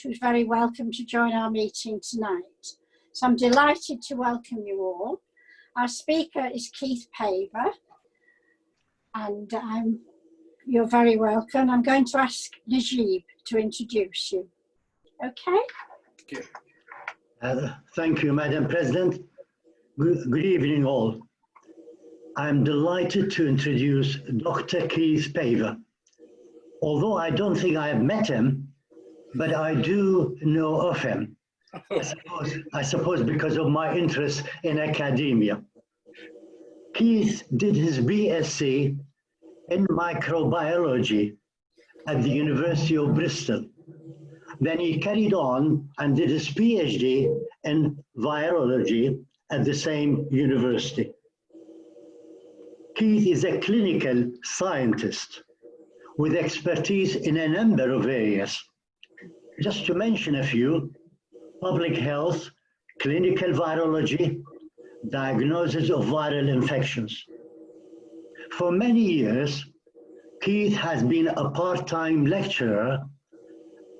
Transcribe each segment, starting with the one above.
who's very welcome to join our meeting tonight. So I'm delighted to welcome you all. Our speaker is Keith Paver, and you're very welcome. I'm going to ask Najib to introduce you. Okay? Thank you, Madam President. Good evening, all. I'm delighted to introduce Dr. Keith Paver. Although I don't think I have met him, but I do know of him. I suppose because of my interest in academia. Keith did his BSc in microbiology at the University of Bristol. Then he carried on and did his PhD in virology at the same university. Keith is a clinical scientist with expertise in a number of areas. Just to mention a few: public health, clinical virology, diagnosis of viral infections. For many years, Keith has been a part-time lecturer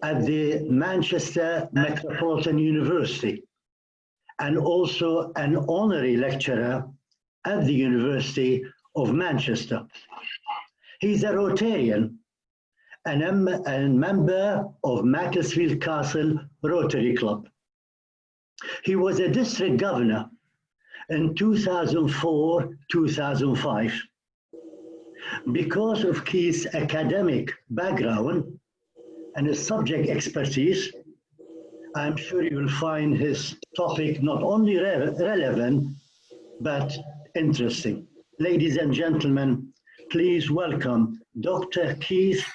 at the Manchester Metropolitan University and also an honorary lecturer at the University of Manchester. He's a Rotarian and a member of Macclesfield Castle Rotary Club. He was a district governor in 2004-2005. Because of Keith's academic background and his subject expertise, I'm sure you will find his topic not only relevant, but interesting. Ladies and gentlemen, please welcome Dr. Keith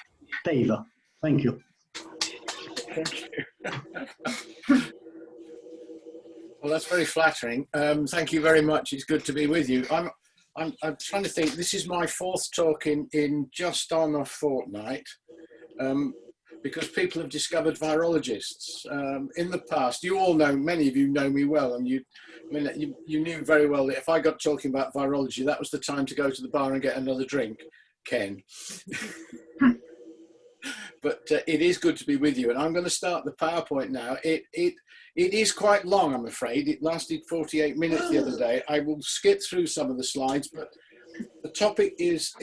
Paver. Thank you. Thank you. Well, that's very flattering. Thank you very much. It's good to be with you. I'm trying to think. This is my fourth talk in just on a fortnight, because people have discovered virologists. In the past, you all know, many of you know me well, and you knew very well that if I got talking about virology, that was the time to go to the bar and get another drink, Ken. But it is good to be with you, and I'm going to start the PowerPoint now. It is quite long, I'm afraid. It lasted 48 minutes the other day. I will skip through some of the slides, but the topic is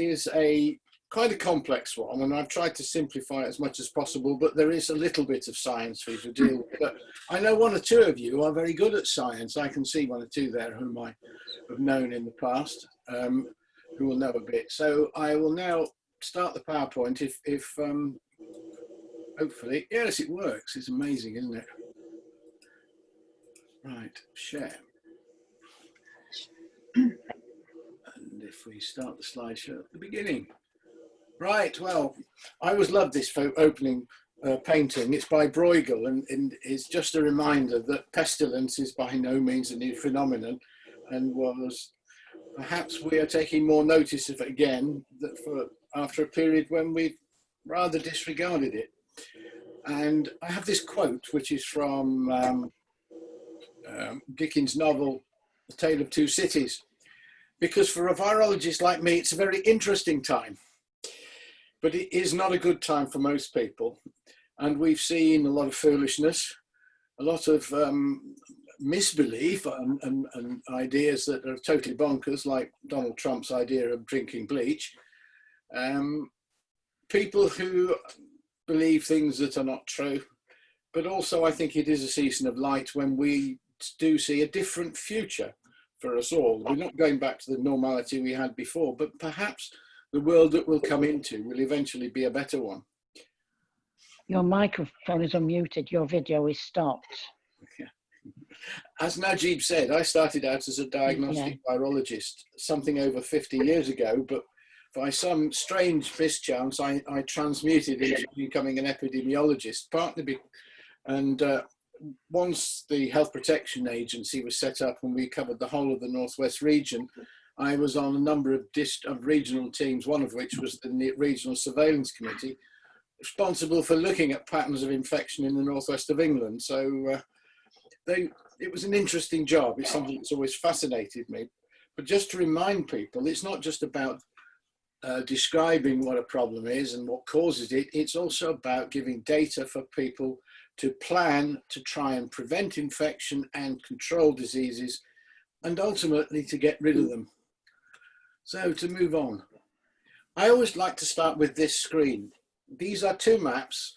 quite a complex one, and I've tried to simplify it as much as possible, but there is a little bit of science for you to deal with. But I know one or two of you are very good at science. I can see one or two there whom I have known in the past, who will know a bit. So I will now start the PowerPoint if hopefully, yes, it works. It's amazing, isn't it? Right, share. And if we start the slideshow at the beginning. Right, well, I always loved this opening painting. It's by Bruegel, and it's just a reminder that pestilence is by no means a new phenomenon, and was perhaps we are taking more notice of it again after a period when we've rather disregarded it. And I have this quote, which is from Dickens' novel, The Tale of Two Cities, because for a virologist like me, it's a very interesting time. But it is not a good time for most people. And we've seen a lot of foolishness, a lot of misbelief and ideas that are totally bonkers, like Donald Trump's idea of drinking bleach. People who believe things that are not true. But also I think it is a season of light when we do see a different future for us all. We're not going back to the normality we had before, but perhaps the world that we'll come into will eventually be a better one. Your microphone is unmuted. Your video is stopped. Yeah. As Najib said, I started out as a diagnostic virologist something over 50 years ago, but by some strange mischance, I transmuted into becoming an epidemiologist, partly once the Health Protection Agency was set up and we covered the whole of the Northwest region, I was on a number of regional teams, one of which was the Regional Surveillance Committee, responsible for looking at patterns of infection in the northwest of England. So it was an interesting job. It's something that's always fascinated me. But just to remind people, it's not just about describing what a problem is and what causes it. It's also about giving data for people to plan to try and prevent infection and control diseases, and ultimately to get rid of them. So to move on, I always like to start with this screen. These are two maps,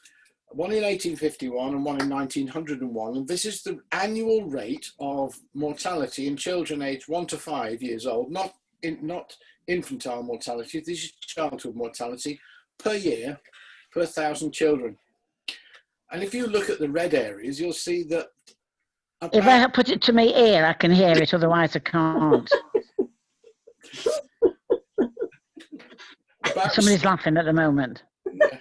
one in 1851 and one in 1901, and this is the annual rate of mortality in children aged 1 to 5 years old, not infantile mortality, this is childhood mortality per year per 1,000 children. And if you look at the red areas, you'll see that if I put it to my ear, I can hear it, otherwise I can't. Somebody's laughing at the moment. Yeah.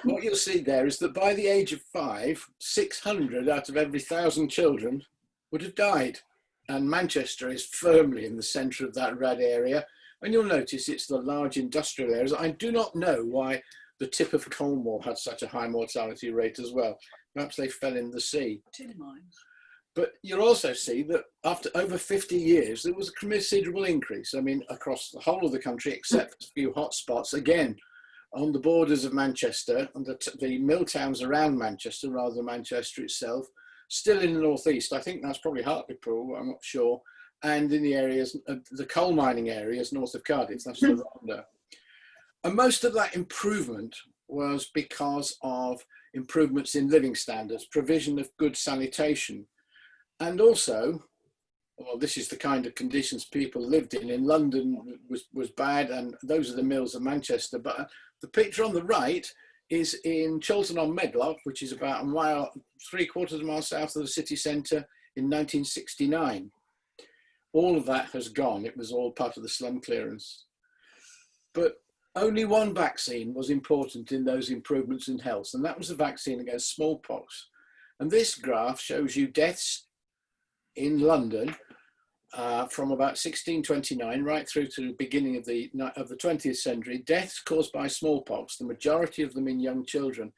What you'll see there is that by the age of 5, 600 out of every 1,000 children would have died. And Manchester is firmly in the centre of that red area. And you'll notice it's the large industrial areas. I do not know why the tip of Cornwall had such a high mortality rate as well. Perhaps they fell in the sea. Tin mines. But you'll also see that after over 50 years, there was a considerable increase. I mean, across the whole of the country, except for a few hotspots, again, on the borders of Manchester and the mill towns around Manchester, rather than Manchester itself, still in the northeast. I think that's probably Hartlepool, I'm not sure. And in the areas, the coal mining areas north of Cardiff, that's the Rhondda. And most of that improvement was because of improvements in living standards, provision of good sanitation. And also, well, this is the kind of conditions people lived in. In London was bad, and those are the mills of Manchester. But the picture on the right is in Chiltern on Medlock, which is about a mile, 3/4 mile south of the city centre in 1969. All of that has gone. It was all part of the slum clearance. But only one vaccine was important in those improvements in health, and that was the vaccine against smallpox. And this graph shows you deaths in London from about 1629 right through to the beginning of the 20th century, deaths caused by smallpox, the majority of them in young children.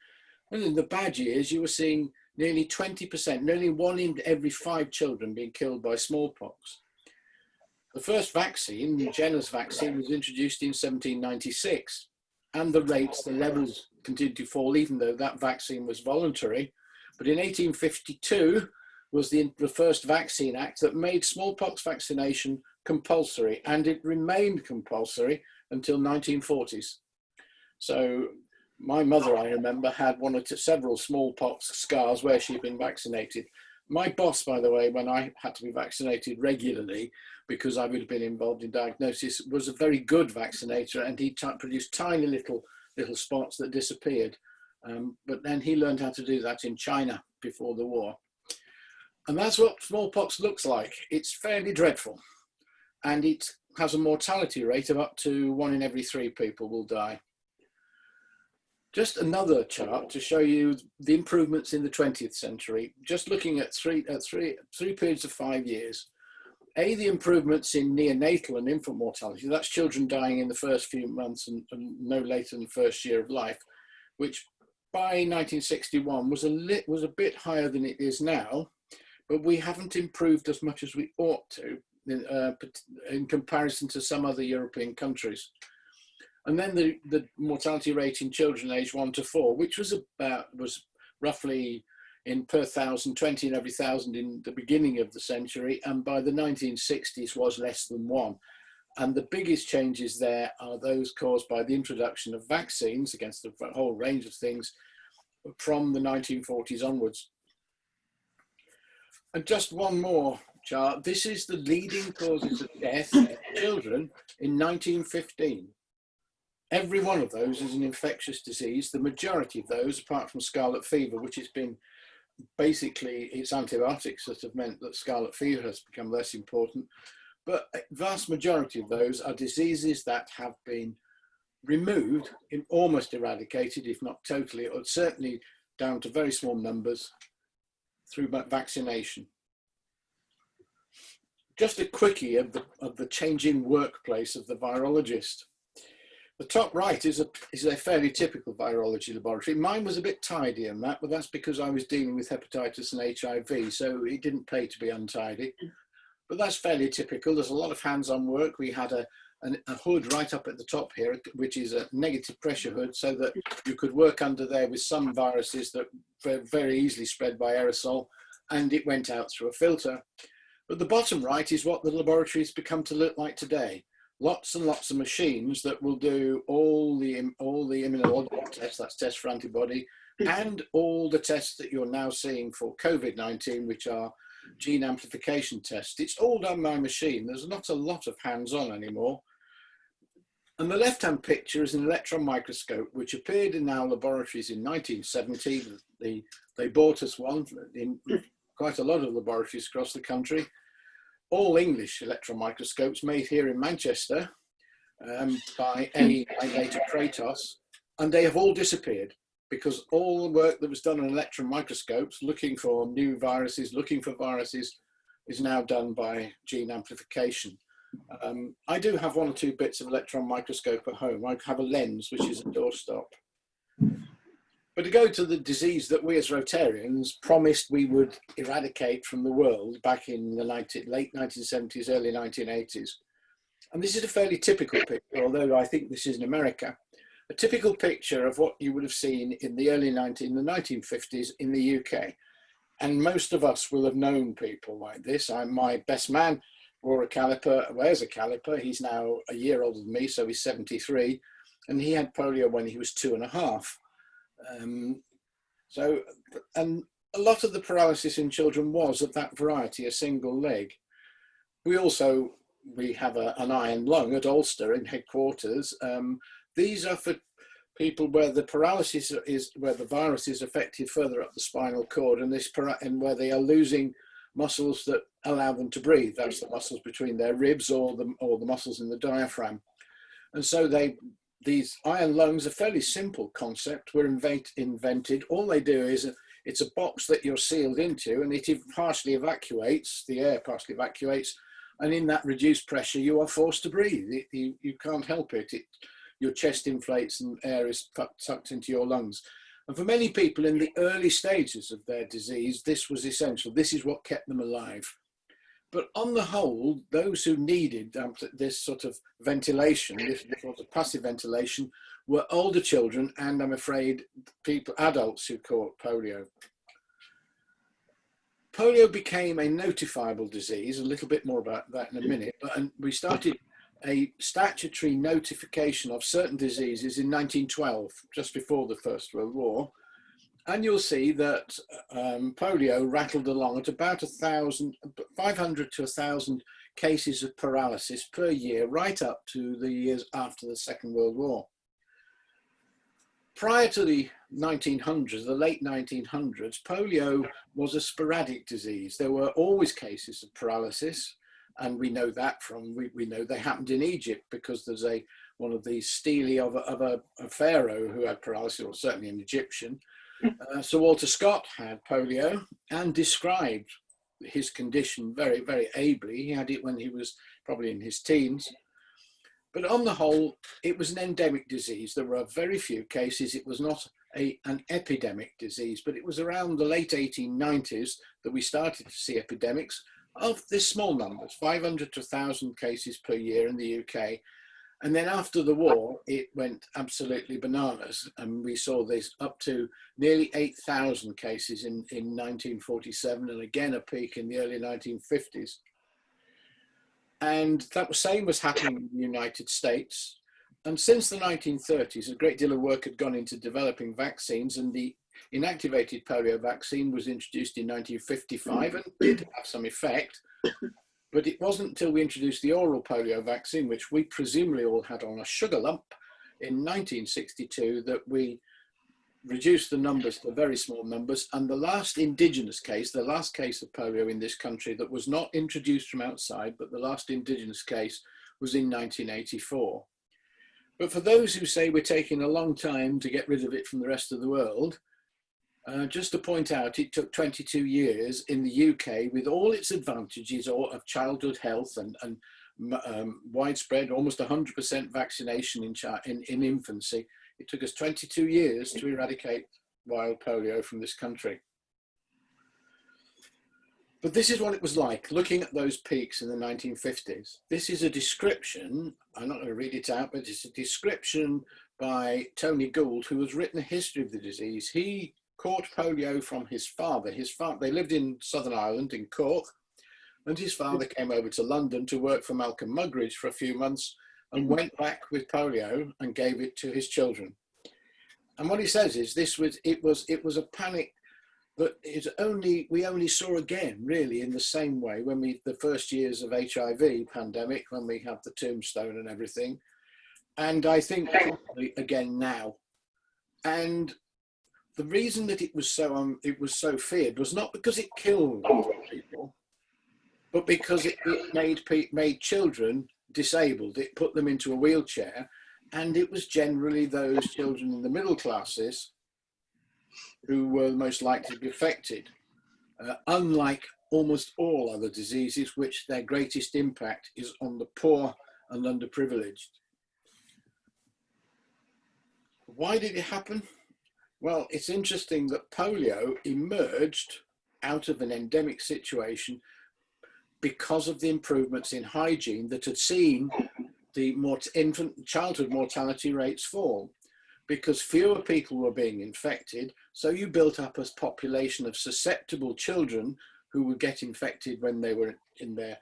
And in the bad years, you were seeing nearly 20%, nearly 1 in every 5 children being killed by smallpox. The first vaccine, the Jenner's vaccine, was introduced in 1796, and the levels continued to fall, even though that vaccine was voluntary. But in 1852 was the first vaccine act that made smallpox vaccination compulsory, and it remained compulsory until 1940s. So my mother, I remember, had several smallpox scars where she'd been vaccinated. My boss, by the way, when I had to be vaccinated regularly, because I would have been involved in diagnosis, was a very good vaccinator, and he produced tiny little spots that disappeared. But then he learned how to do that in China before the war. And that's what smallpox looks like. It's fairly dreadful. And it has a mortality rate of up to 1 in every 3 people will die. Just another chart to show you the improvements in the 20th century, just looking at three periods of 5 years. The improvements in neonatal and infant mortality, that's children dying in the first few months and no later than the first year of life, which by 1961 was a bit higher than it is now, but we haven't improved as much as we ought to in comparison to some other European countries. And then the mortality rate in children aged 1 to 4, which was roughly in per 1,000, 20 in every 1,000 in the beginning of the century, and by the 1960s was less than 1. And the biggest changes there are those caused by the introduction of vaccines against a whole range of things from the 1940s onwards. And just one more chart. This is the leading causes of death in children in 1915. Every one of those is an infectious disease. The majority of those, apart from scarlet fever, which has been basically, it's antibiotics that have meant that scarlet fever has become less important. But a vast majority of those are diseases that have been removed, almost eradicated, if not totally, or certainly down to very small numbers through vaccination. Just a quickie of the changing workplace of the virologist. The top right is a fairly typical virology laboratory. Mine was a bit tidy in that, but that's because I was dealing with hepatitis and HIV, so it didn't pay to be untidy. But that's fairly typical. There's a lot of hands-on work. We had a hood right up at the top here, which is a negative pressure hood, so that you could work under there with some viruses that were very easily spread by aerosol, and it went out through a filter. But the bottom right is what the laboratories become to look like today. Lots and lots of machines that will do all the immunological tests, that's tests for antibody, and all the tests that you're now seeing for COVID-19, which are gene amplification tests. It's all done by machine. There's not a lot of hands-on anymore. And the left-hand picture is an electron microscope, which appeared in our laboratories in 1970. They bought us one in quite a lot of laboratories across the country. All English electron microscopes made here in Manchester by later Kratos, and they have all disappeared because all the work that was done on electron microscopes, looking for new viruses, looking for viruses, is now done by gene amplification. I do have one or two bits of electron microscope at home. I have a lens, which is a doorstop. But to go to the disease that we as Rotarians promised we would eradicate from the world back in the late 1970s, early 1980s. And this is a fairly typical picture, although I think this is in America, a typical picture of what you would have seen in the early 1950s in the UK. And most of us will have known people like this. My best man wears a caliper. He's now a year older than me, so he's 73. And he had polio when he was 2.5. And a lot of the paralysis in children was of that variety, a single leg. We have an iron lung at Ulster in headquarters. These are for people where the paralysis is, where the virus is affected further up the spinal cord, and where they are losing muscles that allow them to breathe. That's the muscles between their ribs or the muscles in the diaphragm. And so these iron lungs, a fairly simple concept, were invented. All they do is it's a box that you're sealed into, and it partially evacuates, the air partially evacuates, and in that reduced pressure you are forced to breathe. You can't help it. Your chest inflates and air is sucked into your lungs. And for many people in the early stages of their disease, this was essential. This is what kept them alive. But on the whole, those who needed this sort of ventilation, this sort of passive ventilation, were older children and, I'm afraid, adults who caught polio. Polio became a notifiable disease, a little bit more about that in a minute, and we started a statutory notification of certain diseases in 1912, just before the First World War. And you'll see that polio rattled along at about 500 to 1,000 cases of paralysis per year, right up to the years after the Second World War. Prior to the 1900s, the late 1900s, polio was a sporadic disease. There were always cases of paralysis, and we know that we know they happened in Egypt because there's one of these stele of a pharaoh who had paralysis, or certainly an Egyptian. Sir Walter Scott had polio and described his condition very, very ably. He had it when he was probably in his teens. But on the whole, it was an endemic disease. There were very few cases. It was not an epidemic disease, but it was around the late 1890s that we started to see epidemics of this small numbers, 500 to 1,000 cases per year in the UK. And then after the war, it went absolutely bananas. And we saw this up to nearly 8,000 cases in 1947, and again a peak in the early 1950s. And that same was happening in the United States. And since the 1930s, a great deal of work had gone into developing vaccines, and the inactivated polio vaccine was introduced in 1955 and did have some effect. But it wasn't until we introduced the oral polio vaccine, which we presumably all had on a sugar lump, in 1962 that we reduced the numbers to very small numbers. And the last indigenous case, the last case of polio in this country that was not introduced from outside, but the last indigenous case was in 1984. But for those who say we're taking a long time to get rid of it from the rest of the world, just to point out, it took 22 years in the UK with all its advantages of childhood health and widespread, almost 100% vaccination in infancy. It took us 22 years to eradicate wild polio from this country. But this is what it was like, looking at those peaks in the 1950s. This is a description, I'm not going to read it out, but it's a description by Tony Gould, who has written a history of the disease. He caught polio from his father. They lived in Southern Ireland, in Cork, and his father came over to London to work for Malcolm Muggeridge for a few months and went back with polio and gave it to his children. And what he says is it was a panic that we only saw again, really, in the same way when the first years of HIV pandemic, when we had the tombstone and everything. And I think probably again now. And the reason that it was so feared was not because it killed people, but because it made children disabled. It put them into a wheelchair, and it was generally those children in the middle classes who were most likely to be affected, unlike almost all other diseases, which their greatest impact is on the poor and underprivileged. Why did it happen? Well, it's interesting that polio emerged out of an endemic situation because of the improvements in hygiene that had seen the childhood mortality rates fall, because fewer people were being infected. So you built up a population of susceptible children who would get infected when they were in their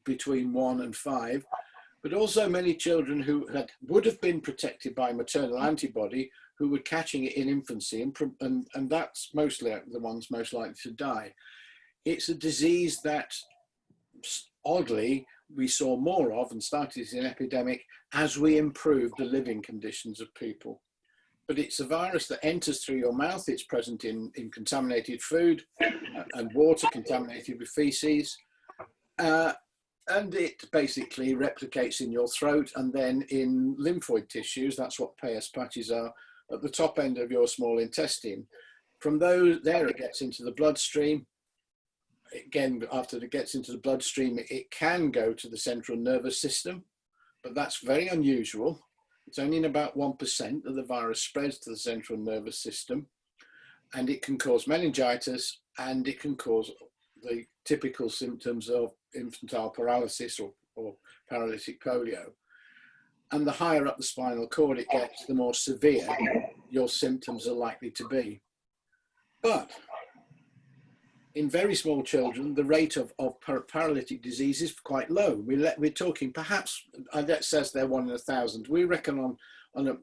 between 1 and 5, but also many children who would have been protected by maternal antibody who were catching it in infancy, and that's mostly the ones most likely to die. It's a disease that, oddly, we saw more of and started as an epidemic as we improved the living conditions of people. But it's a virus that enters through your mouth. It's present in contaminated food and water contaminated with feces. And it basically replicates in your throat and then in lymphoid tissues. That's what Peyer's patches are, at the top end of your small intestine. From there it gets into the bloodstream. Again, after it gets into the bloodstream, it can go to the central nervous system, but that's very unusual. It's only in about 1% that the virus spreads to the central nervous system, and it can cause meningitis, and it can cause the typical symptoms of infantile paralysis or paralytic polio. And the higher up the spinal cord it gets, the more severe your symptoms are likely to be. But in very small children, the rate of paralytic disease is quite low. We're talking perhaps, that says they're 1 in 1,000. We reckon on a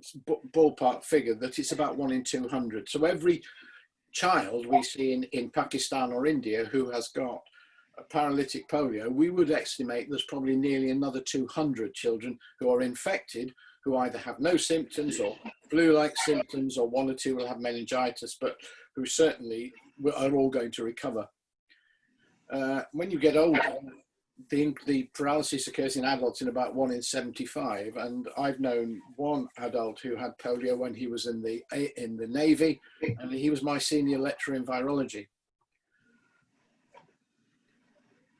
ballpark figure that it's about 1 in 200. So every child we see in Pakistan or India who has got a paralytic polio, we would estimate there's probably nearly another 200 children who are infected, who either have no symptoms or flu-like symptoms, or 1 or 2 will have meningitis, but who certainly are all going to recover. When you get older, the paralysis occurs in adults in about 1 in 75, and I've known one adult who had polio when he was in the Navy, and he was my senior lecturer in virology.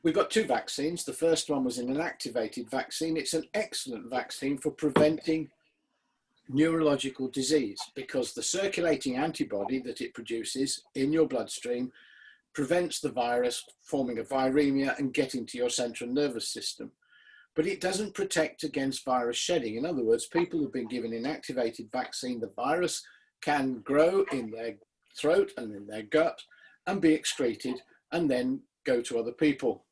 We've got 2 vaccines. The first one was an inactivated vaccine. It's an excellent vaccine for preventing neurological disease, because the circulating antibody that it produces in your bloodstream prevents the virus forming a viremia and getting to your central nervous system. But it doesn't protect against virus shedding. In other words, people who've been given inactivated vaccine, the virus can grow in their throat and in their gut and be excreted and then go to other people.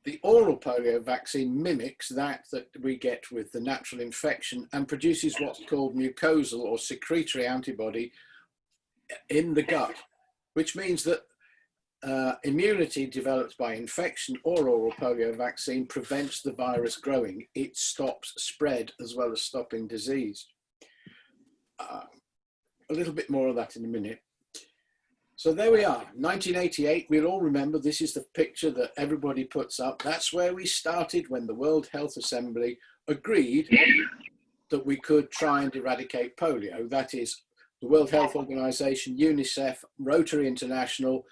The oral polio vaccine mimics that we get with the natural infection and produces what's called mucosal or secretory antibody in the gut, which means that immunity developed by infection or oral polio vaccine prevents the virus growing. It stops spread as well as stopping disease. A little bit more of that in a minute. So there we are, 1988. We'll all remember, this is the picture that everybody puts up. That's where we started when the World Health Assembly agreed that we could try and eradicate polio. That is, the World Health Organization, UNICEF, Rotary International,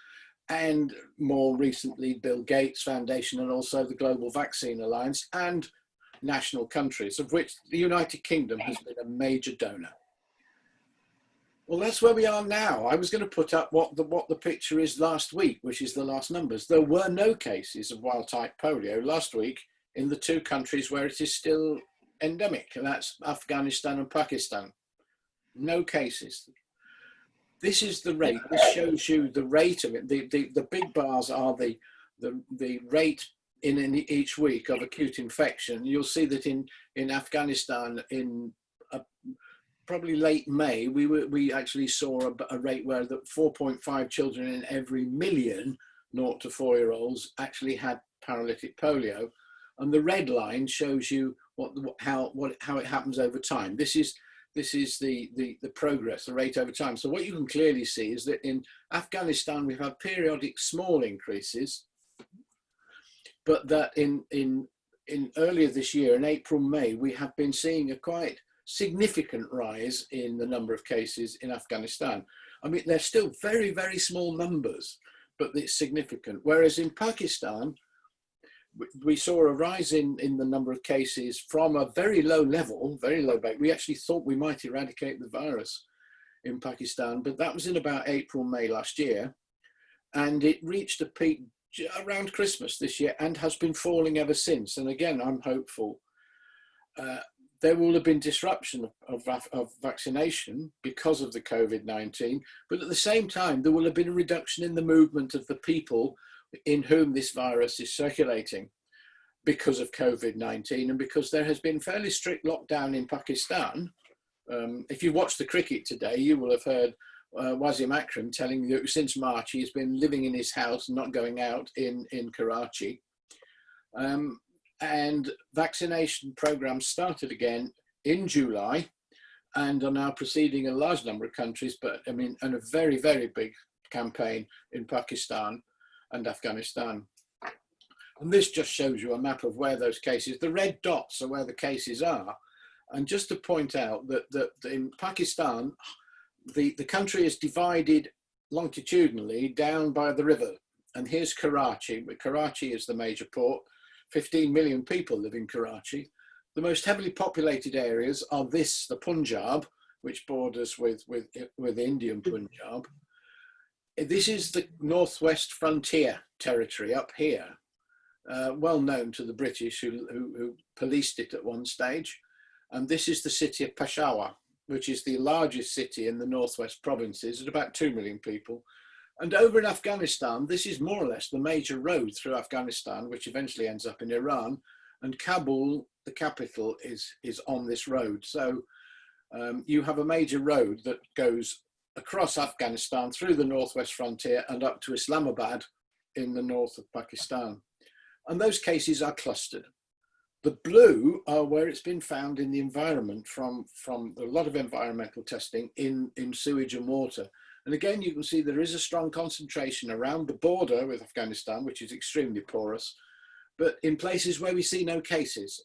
and more recently, Bill Gates Foundation, and also the Global Vaccine Alliance, and national countries, of which the United Kingdom has been a major donor. Well, that's where we are now. I was going to put up what the picture is last week, which is the last numbers. There were no cases of wild-type polio last week in the two countries where it is still endemic, and that's Afghanistan and Pakistan. No cases. This is the rate. This shows you the rate of it. The big bars are the rate in each week of acute infection. You'll see that in Afghanistan in probably late May, we actually saw a rate where that 4.5 children in every million 0 to 4-year-olds actually had paralytic polio, and the red line shows you how it happens over time. This is the progress, the rate over time. So what you can clearly see is that in Afghanistan we've had periodic small increases, but that in earlier this year, in April, May, we have been seeing a quite significant rise in the number of cases in Afghanistan. I mean, they're still very, very small numbers, but it's significant. Whereas in Pakistan, we saw a rise in the number of cases from a very low level, very low back. We actually thought we might eradicate the virus in Pakistan, but that was in about April, May last year. And it reached a peak around Christmas this year and has been falling ever since. And again, I'm hopeful. There will have been disruption of vaccination because of the COVID-19, but at the same time, there will have been a reduction in the movement of the people in whom this virus is circulating because of COVID-19 and because there has been fairly strict lockdown in Pakistan. If you watched the cricket today, you will have heard Wasim Akram telling you that since March he's been living in his house, not going out in Karachi. And vaccination programs started again in July and are now proceeding in a large number of countries, but I mean, and a very, very big campaign in Pakistan and Afghanistan. And this just shows you a map of where those cases, the red dots are where the cases are. And just to point out that in Pakistan, the country is divided longitudinally down by the river. And here's Karachi, but Karachi is the major port. 15 million people live in Karachi. The most heavily populated areas are the Punjab, which borders with Indian Punjab. This is the northwest frontier territory up here, well known to the British who policed it at one stage. And this is the city of Peshawar, which is the largest city in the northwest provinces at about 2 million people. And over in Afghanistan, this is more or less the major road through Afghanistan, which eventually ends up in Iran. And Kabul, the capital, is on this road. So you have a major road that goes across Afghanistan through the northwest frontier and up to Islamabad in the north of Pakistan. And those cases are clustered. The blue are where it's been found in the environment from a lot of environmental testing in sewage and water. And again, you can see there is a strong concentration around the border with Afghanistan, which is extremely porous, but in places where we see no cases.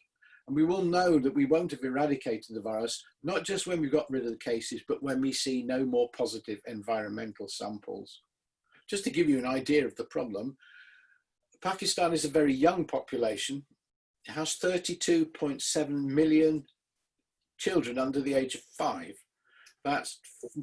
And we will know that we won't have eradicated the virus, not just when we got rid of the cases, but when we see no more positive environmental samples. Just to give you an idea of the problem, Pakistan is a very young population. It has 32.7 million children under the age of 5. That's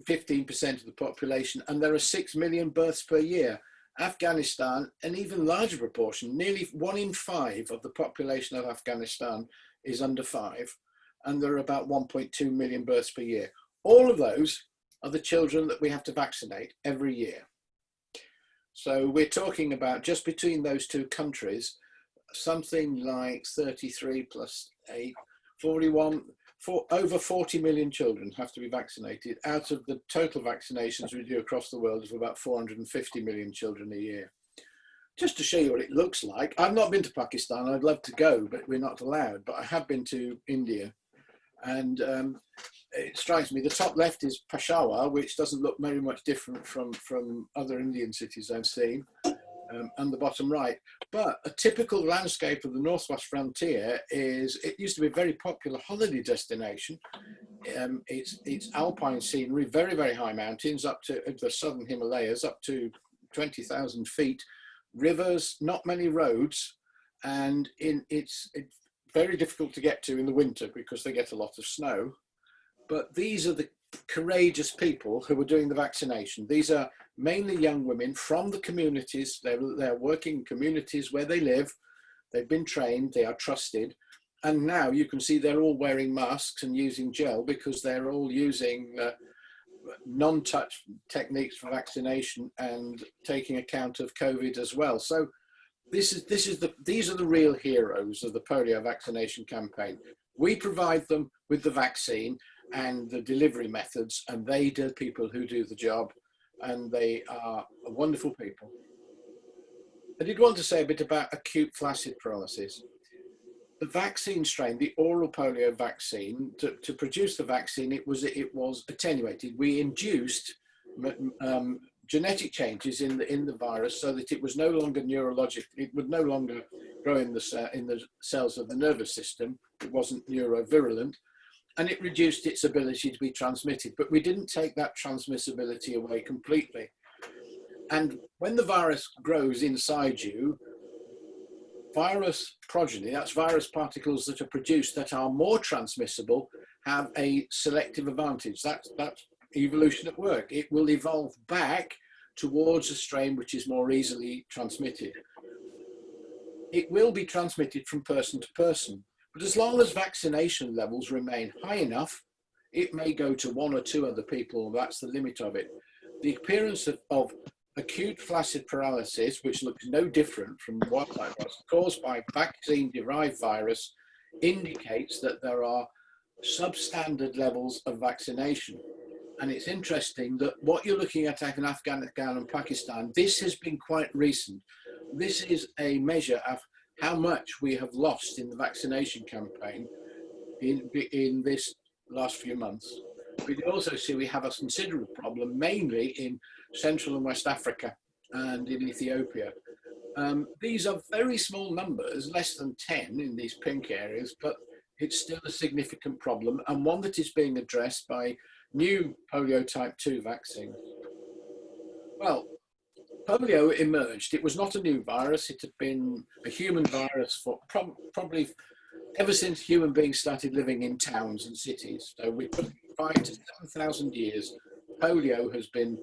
15% of the population, and there are 6 million births per year. Afghanistan, an even larger proportion, nearly 1 in 5 of the population of Afghanistan is under 5, and there are about 1.2 million births per year. All of those are the children that we have to vaccinate every year. So we're talking about, just between those two countries, something like 33 plus 8, 41, over 40 million children have to be vaccinated out of the total vaccinations we do across the world of about 450 million children a year. Just to show you what it looks like, I've not been to Pakistan. I'd love to go, but we're not allowed. But I have been to India, and it strikes me, the top left is Peshawar, which doesn't look very much different from other Indian cities I've seen, and the bottom right. But a typical landscape of the northwest frontier is, it used to be a very popular holiday destination. It's alpine scenery, very, very high mountains, up to the southern Himalayas, up to 20,000 feet, rivers, not many roads, and it's very difficult to get to in the winter because they get a lot of snow. But these are the courageous people who are doing the vaccination. These are mainly young women from the communities. They're working in communities where they live. They've been trained, they are trusted. And now you can see they're all wearing masks and using gel because they're all using non-touch techniques for vaccination and taking account of COVID as well. So these are the real heroes of the polio vaccination campaign. We provide them with the vaccine and the delivery methods, and they are people who do the job, and they are wonderful people. I did want to say a bit about acute flaccid paralysis. The vaccine strain, the oral polio vaccine, to produce the vaccine, it was attenuated. We induced genetic changes in the virus so that it was no longer neurologic. It would no longer grow in the cells of the nervous system. It wasn't neurovirulent, and it reduced its ability to be transmitted. But we didn't take that transmissibility away completely. And when the virus grows inside you, virus progeny, that's virus particles that are produced that are more transmissible, have a selective advantage. That's evolution at work. It will evolve back towards a strain which is more easily transmitted. It will be transmitted from person to person, but as long as vaccination levels remain high enough, it may go to one or two other people. That's the limit of it. The appearance of acute flaccid paralysis, which looks no different from wild-type virus, caused by vaccine-derived virus, indicates that there are substandard levels of vaccination. And it's interesting that what you're looking at in Afghanistan and Pakistan, this has been quite recent. This is a measure of how much we have lost in the vaccination campaign in this last few months. We also see we have a considerable problem, mainly in Central and West Africa and in Ethiopia. These are very small numbers, less than 10 in these pink areas, but it's still a significant problem, and one that is being addressed by new polio type 2 vaccines. Well, polio emerged. It was not a new virus. It had been a human virus for probably ever since human beings started living in towns and cities. So we took 5,000 to 7,000 years. Polio has been.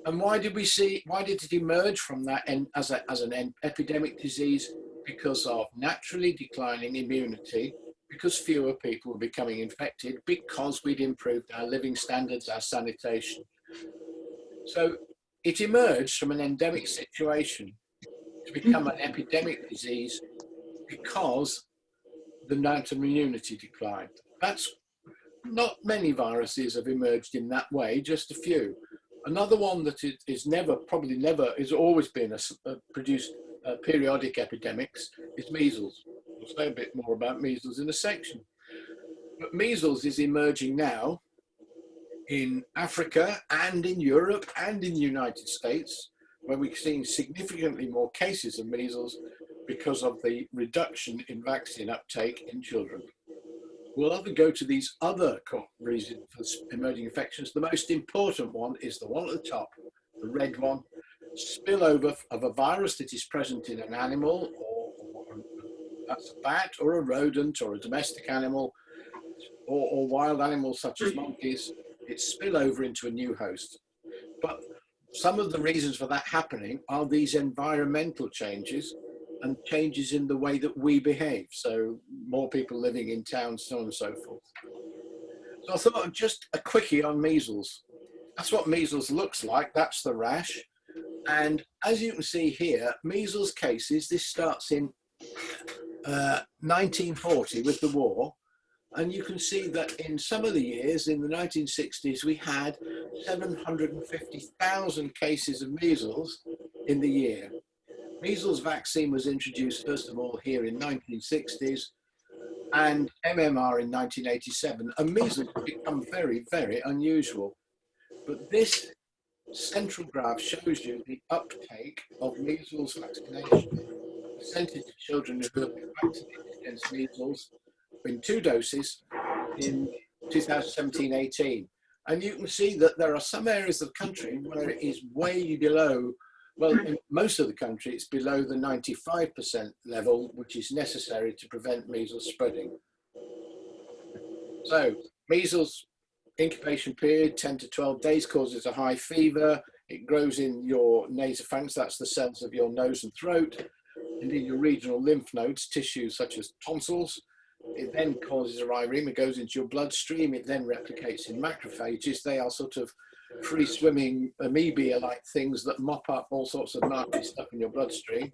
And why did it emerge from that as an epidemic disease? Because of naturally declining immunity, because fewer people were becoming infected, because we'd improved our living standards, our sanitation. So it emerged from an endemic situation to become an epidemic disease because the amount of immunity declined. That's not many viruses have emerged in that way, just a few. Another one that has always been produced periodic epidemics is measles. We'll say a bit more about measles in a section. But measles is emerging now in Africa and in Europe and in the United States, where we're seeing significantly more cases of measles because of the reduction in vaccine uptake in children. We'll often go to these other reasons for emerging infections. The most important one is the one at the top, the red one, spillover of a virus that is present in an animal, or that's a bat or a rodent or a domestic animal, or wild animals such as monkeys. It spill over into a new host. But some of the reasons for that happening are these environmental changes and changes in the way that we behave. So more people living in towns, so on and so forth. So I thought just a quickie on measles. That's what measles looks like. That's the rash. And as you can see here, measles cases, this starts in 1940 with the war. And you can see that in some of the years, in the 1960s, we had 750,000 cases of measles in the year. Measles vaccine was introduced, first of all, here in 1960s, and MMR in 1987. And measles have become very, very unusual. But this central graph shows you the uptake of measles vaccination, the percentage of children who have been vaccinated against measles in 2 doses in 2017-18. And you can see that there are some areas of the country where it is way below, well, in most of the country, it's below the 95% level, which is necessary to prevent measles spreading. So measles incubation period, 10 to 12 days, causes a high fever. It grows in your nasopharynx, that's the cells of your nose and throat, and in your regional lymph nodes, tissues such as tonsils. It then causes a viremia, it goes into your bloodstream, it then replicates in macrophages. They are sort of free-swimming amoeba-like things that mop up all sorts of nasty stuff in your bloodstream,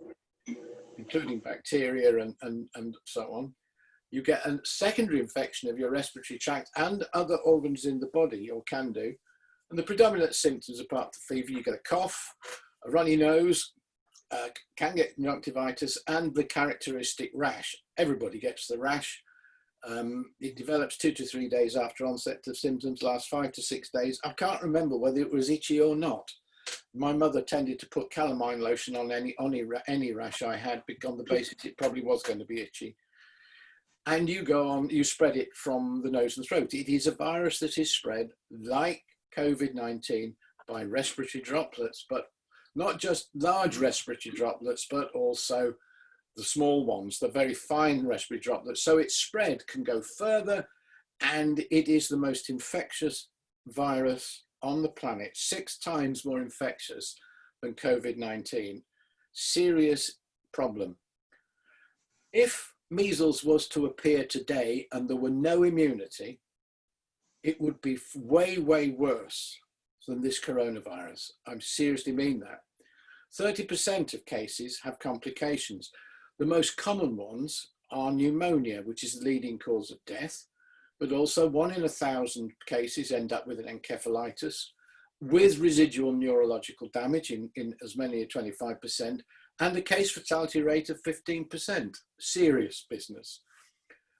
including bacteria and so on. You get a secondary infection of your respiratory tract and other organs in the body, or can do. And the predominant symptoms, apart from fever, you get a cough, a runny nose, can get conjunctivitis, and the characteristic rash. Everybody gets the rash. It develops 2 to 3 days after onset of symptoms, lasts 5 to 6 days. I can't remember whether it was itchy or not. My mother tended to put calamine lotion on any rash I had, on the basis it probably was going to be itchy. And you go on, you spread it from the nose and throat. It is a virus that is spread like COVID-19 by respiratory droplets, but not just large respiratory droplets, but also the small ones, the very fine respiratory droplets. So its spread can go further, and it is the most infectious virus on the planet, 6 times more infectious than COVID-19. Serious problem. If measles was to appear today and there were no immunity, it would be way, way worse than this coronavirus. I seriously mean that. 30% of cases have complications. The most common ones are pneumonia, which is the leading cause of death, but also 1 in 1,000 cases end up with an encephalitis with residual neurological damage in as many as 25%, and a case fatality rate of 15%. Serious business.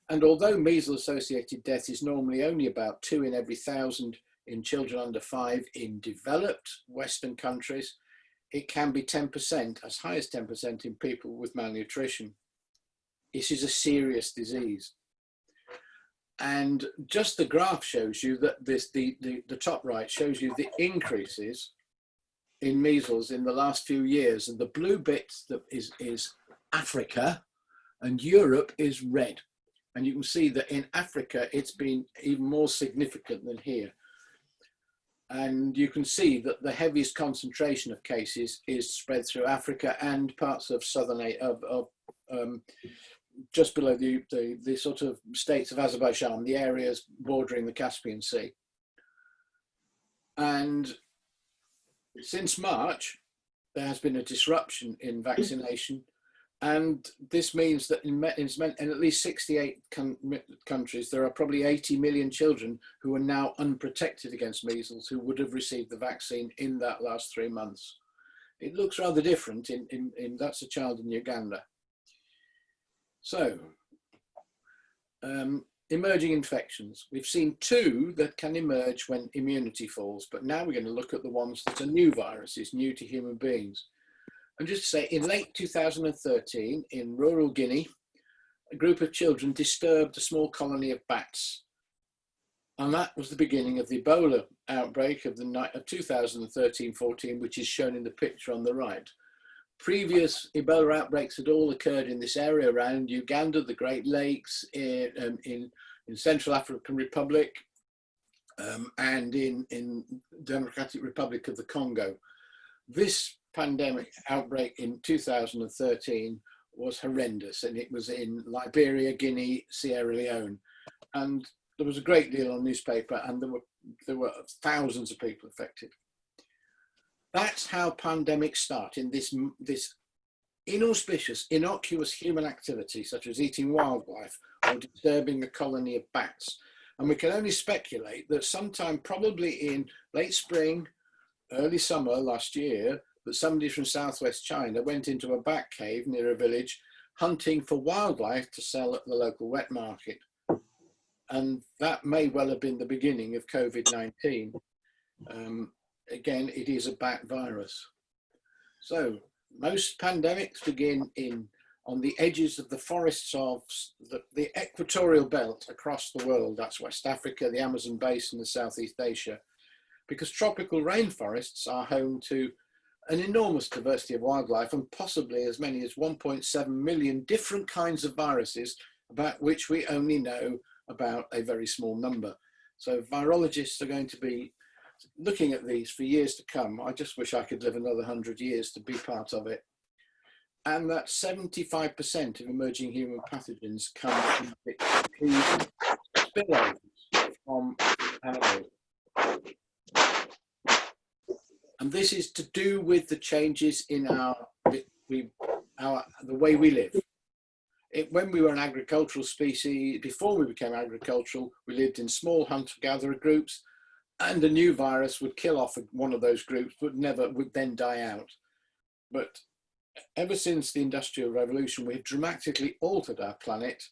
And although measles-associated death is normally only about 2 in every 1,000 in children under 5 in developed Western countries, it can be 10%, as high as 10% in people with malnutrition. This is a serious disease. And just the graph shows you that the top right shows you the increases in measles in the last few years. And the blue bit that is Africa, and Europe is red. And you can see that in Africa, it's been even more significant than here. And you can see that the heaviest concentration of cases is spread through Africa and parts of just below the sort of states of Azerbaijan, the areas bordering the Caspian Sea. And since March, there has been a disruption in vaccination. And this means that in at least 68 countries, there are probably 80 million children who are now unprotected against measles, who would have received the vaccine in that last 3 months. It looks rather different in that's a child in Uganda. So, emerging infections. We've seen 2 that can emerge when immunity falls, but now we're going to look at the ones that are new viruses, new to human beings. And just to say, in late 2013, in rural Guinea, a group of children disturbed a small colony of bats. And that was the beginning of the Ebola outbreak of 2013-14, which is shown in the picture on the right. Previous Ebola outbreaks had all occurred in this area around Uganda, the Great Lakes, in Central African Republic, and in Democratic Republic of the Congo. This pandemic outbreak in 2013 was horrendous, and it was in Liberia, Guinea, Sierra Leone, and there was a great deal on newspaper, and there were thousands of people affected. That's how pandemics start, in this inauspicious, innocuous human activity, such as eating wildlife or disturbing a colony of bats. And we can only speculate that sometime probably in late spring, early summer last year, that somebody from southwest China went into a bat cave near a village hunting for wildlife to sell at the local wet market. And that may well have been the beginning of COVID-19. Again, it is a bat virus. So most pandemics begin on the edges of the forests of the equatorial belt across the world. That's West Africa, the Amazon basin, and Southeast Asia, because tropical rainforests are home to an enormous diversity of wildlife and possibly as many as 1.7 million different kinds of viruses about which we only know about a very small number. So virologists are going to be looking at these for years to come. I just wish I could live another 100 years to be part of it. And that 75% of emerging human pathogens come from spillovers from animals. And this is to do with the changes in the way we live. When we were an agricultural species, before we became agricultural, we lived in small hunter-gatherer groups, and a new virus would kill off one of those groups, but would then die out. But ever since the Industrial Revolution, we've dramatically altered our planet,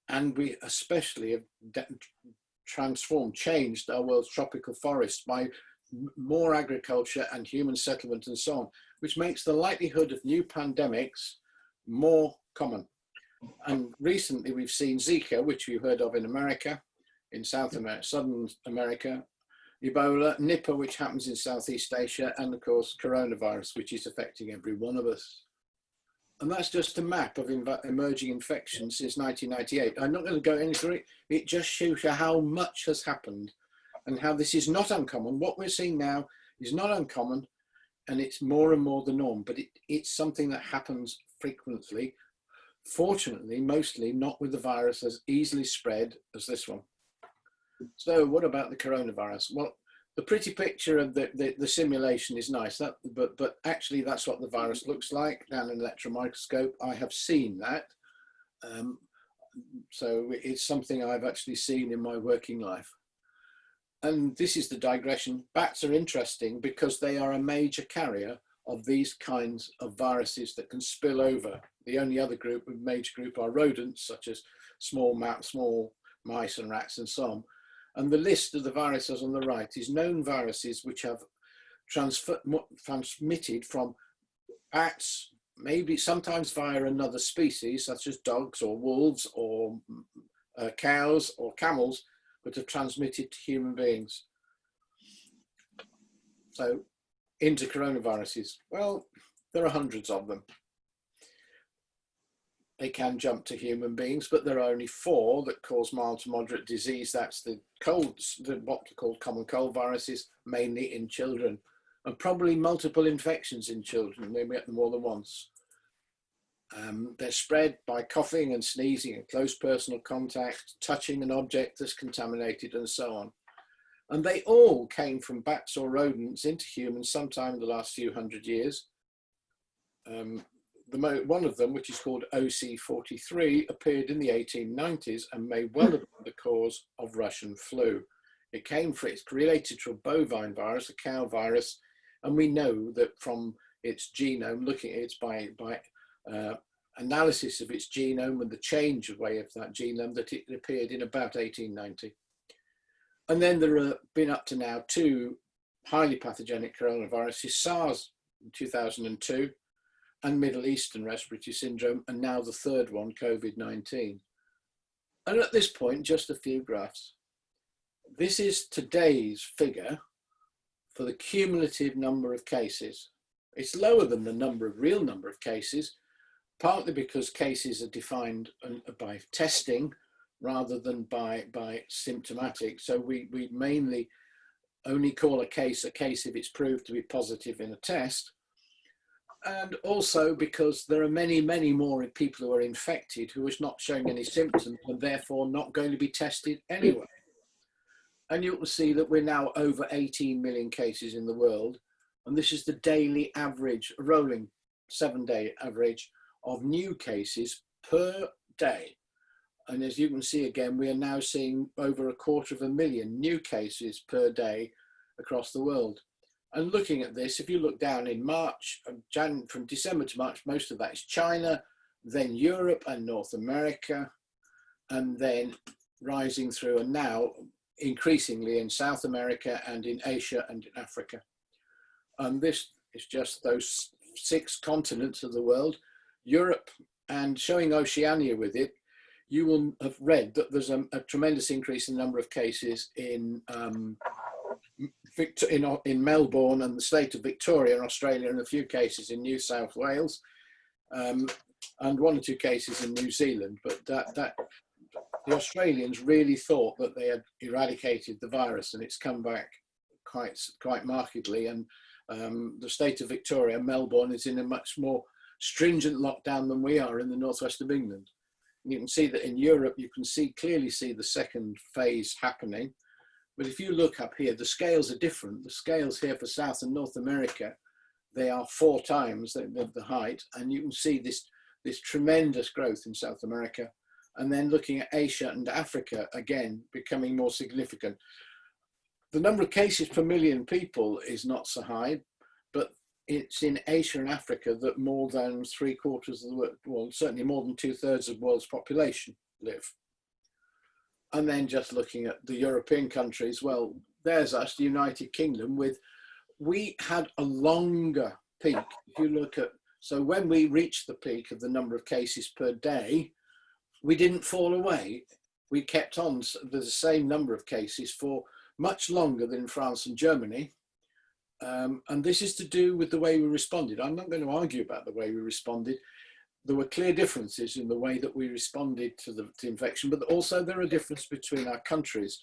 and we especially have changed our world's tropical forests by more agriculture and human settlement and so on, which makes the likelihood of new pandemics more common. And recently we've seen Zika, which you heard of in America, in Southern America, Ebola, Nipah, which happens in Southeast Asia, and of course coronavirus, which is affecting every one of us. And that's just a map of emerging infections since 1998. I'm not going to go any through it. It just shows you how much has happened and how this is not uncommon. What we're seeing now is not uncommon, and it's more and more the norm, but it's something that happens frequently. Fortunately, mostly not with the virus as easily spread as this one. So what about the coronavirus? Well, the pretty picture of the simulation is nice, but actually that's what the virus looks like down an electron microscope. I have seen that. So it's something I've actually seen in my working life. And this is the digression. Bats are interesting because they are a major carrier of these kinds of viruses that can spill over. The only other major group are rodents, such as small mice and rats and so on. And the list of the viruses on the right is known viruses which have transmitted from bats, maybe sometimes via another species, such as dogs or wolves or cows or camels, but have transmitted to human beings. So into coronaviruses, well, there are hundreds of them. They can jump to human beings, but there are only 4 that cause mild to moderate disease. That's the what are called common cold viruses, mainly in children, and probably multiple infections in children. They get them more than once. They're spread by coughing and sneezing and close personal contact, touching an object that's contaminated, and so on. And they all came from bats or rodents into humans sometime in the last few hundred years. One of them, which is called OC43, appeared in the 1890s and may well have been the cause of Russian flu. It's related to a bovine virus, a cow virus, and we know that from its genome, looking at it by analysis of its genome and the change of way of that genome, that it appeared in about 1890. And then there have been up to now 2 highly pathogenic coronaviruses, SARS in 2002, and Middle Eastern respiratory syndrome, and now the 3rd one, COVID-19. And at this point, just a few graphs. This is today's figure for the cumulative number of cases. It's lower than the real number of cases, partly because cases are defined by testing rather than by symptomatic. So we mainly only call a case if it's proved to be positive in a test. And also because there are many, many more people who are infected who is not showing any symptoms and therefore not going to be tested anyway. And you will see that we're now over 18 million cases in the world. And this is the daily average, rolling 7-day average of new cases per day. And as you can see again, we are now seeing over 250,000 new cases per day across the world. And looking at this, if you look down in March, from December to March, most of that is China, then Europe and North America, and then rising through, and now increasingly in South America and in Asia and in Africa. And this is just those 6 continents of the world, Europe, and showing Oceania with it. You will have read that there's a tremendous increase in the number of cases in Melbourne and the state of Victoria in Australia, and a few cases in New South Wales, and 1 or 2 cases in New Zealand. But the Australians really thought that they had eradicated the virus, and it's come back quite markedly. And the state of Victoria, Melbourne, is in a much more stringent lockdown than we are in the northwest of England. And you can see that in Europe, you can clearly see the second phase happening. But if you look up here, the scales are different. The scales here for South and North America, they are 4 times the height. And you can see this tremendous growth in South America. And then looking at Asia and Africa, again, becoming more significant. The number of cases per million people is not so high, but it's in Asia and Africa that more than 3/4 of the world, well, certainly more than 2/3 of the world's population live. And then just looking at the European countries, well, there's us, the United Kingdom, we had a longer peak. If you look at, so when we reached the peak of the number of cases per day, we didn't fall away. We kept on the same number of cases for much longer than in France and Germany. And this is to do with the way we responded. I'm not going to argue about the way we responded. There were clear differences in the way that we responded to the infection, but also there are differences between our countries.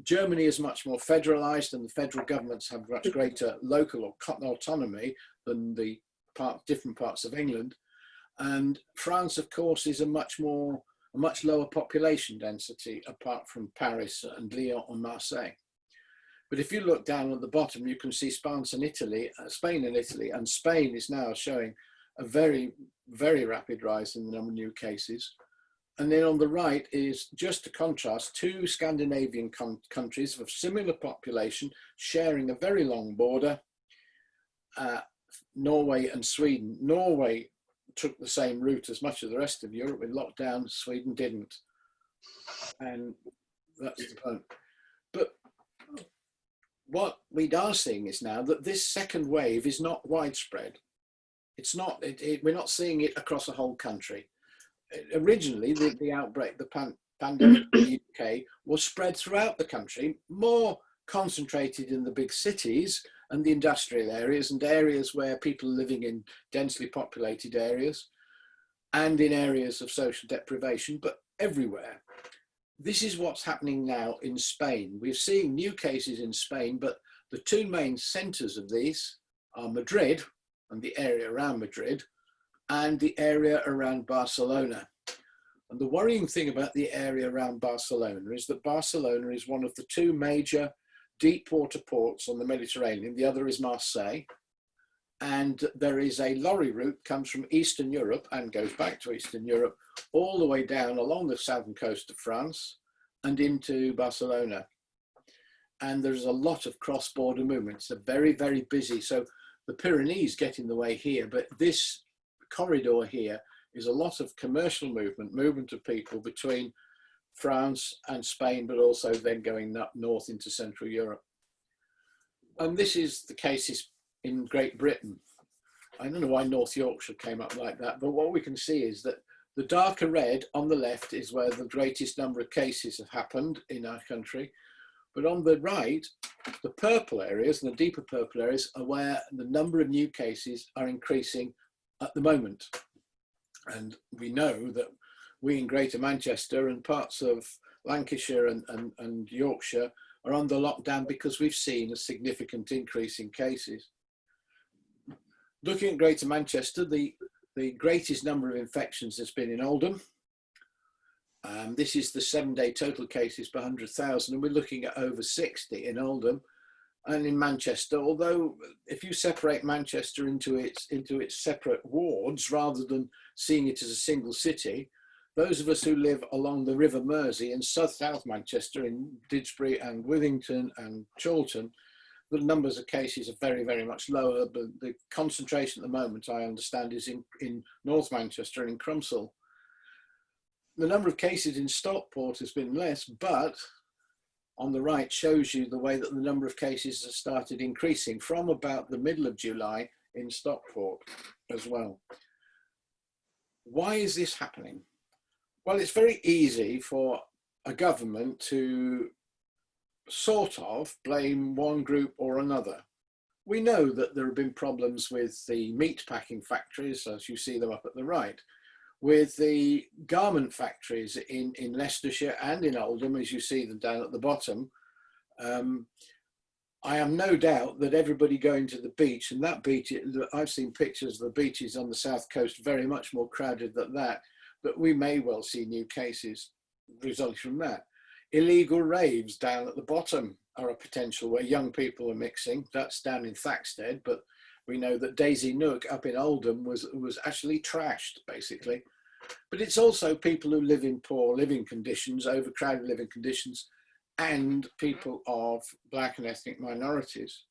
Germany is much more federalized, and the federal governments have much greater local autonomy than the different parts of England. And France, of course, is a much lower population density, apart from Paris and Lyon and Marseille. But if you look down at the bottom, you can see Spain and Italy, and Spain is now showing a very, very rapid rise in the number of new cases. And then on the right is, just to contrast, 2 Scandinavian countries of similar population sharing a very long border, Norway and Sweden. Norway took the same route as much of the rest of Europe with lockdown. Sweden didn't. And that's the point. But what we are seeing is now that this second wave is not widespread. It's not, we're not seeing it across a whole country. Originally, the outbreak, the pandemic in the UK was spread throughout the country, more concentrated in the big cities and the industrial areas and areas where people are living in densely populated areas and in areas of social deprivation, but everywhere. This is what's happening now in Spain. We're seeing new cases in Spain, but the 2 main centers of these are Madrid and the area around Madrid, and the area around Barcelona. And the worrying thing about the area around Barcelona is that Barcelona is one of the 2 major deep water ports on the Mediterranean. The other is Marseille. And there is a lorry route comes from Eastern Europe and goes back to Eastern Europe, all the way down along the southern coast of France and into Barcelona. And there's a lot of cross-border movements. They're very, very busy. So the Pyrenees get in the way here, but this corridor here is a lot of commercial movement of people between France and Spain, but also then going up north into Central Europe. And this is the cases in Great Britain. I don't know why North Yorkshire came up like that, but what we can see is that the darker red on the left is where the greatest number of cases have happened in our country. But on the right, the purple areas and the deeper purple areas are where the number of new cases are increasing at the moment. And we know that we in Greater Manchester and parts of Lancashire and Yorkshire are under lockdown because we've seen a significant increase in cases. Looking at Greater Manchester, the greatest number of infections has been in Oldham. This is the 7-day total cases per 100,000, and we're looking at over 60 in Oldham. And in Manchester, although if you separate Manchester into its separate wards rather than seeing it as a single city, those of us who live along the River Mersey in South Manchester, in Didsbury and Withington and Chorlton, the numbers of cases are very, very much lower. But the concentration at the moment, I understand, is in North Manchester and in Crumpsall. The number of cases in Stockport has been less, but on the right shows you the way that the number of cases has started increasing from about the middle of July in Stockport as well. Why is this happening? Well, it's very easy for a government to sort of blame one group or another. We know that there have been problems with the meat packing factories, as you see them up at the right. with the garment factories in Leicestershire and in Oldham, as you see them down at the bottom. I have no doubt that everybody going to the beach, and that beach, I've seen pictures of the beaches on the south coast very much more crowded than that, but we may well see new cases resulting from that. Illegal raves down at the bottom are a potential where young people are mixing. That's down in Thaxted, but we know that Daisy Nook up in Oldham was actually trashed, basically. But it's also people who live in poor living conditions, overcrowded living conditions, and people of black and ethnic minorities.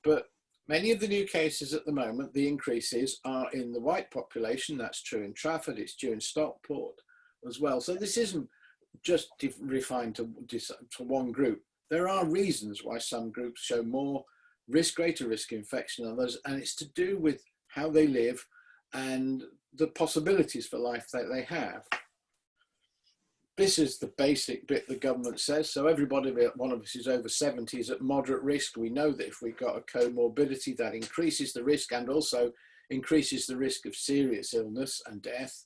But many of the new cases at the moment, the increases are in the white population. That's true in Trafford, it's true in Stockport as well. So this isn't just refined to one group. There are reasons why some groups show more risk, greater risk of infection than others, and it's to do with how they live and the possibilities for life that they have. This is the basic bit the government says. So everybody, one of us is over 70 is at moderate risk. We know that if we've got a comorbidity, that increases the risk and also increases the risk of serious illness and death.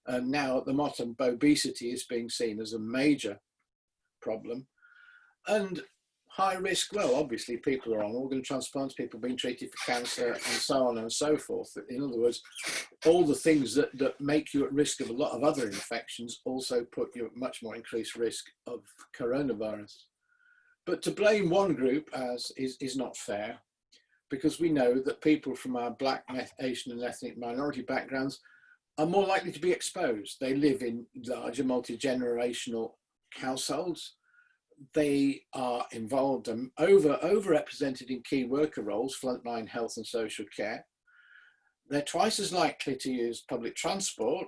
And now at the bottom, obesity is being seen as a major problem. And high risk, well, obviously people are on organ transplants, people being treated for cancer and so on and so forth. In other words, all the things that make you at risk of a lot of other infections also put you at much more increased risk of coronavirus. But to blame one group is not fair, because we know that people from our black, Asian and ethnic minority backgrounds are more likely to be exposed. They live in larger multi-generational households. They are involved and overrepresented in key worker roles, frontline health and social care. They're twice as likely to use public transport,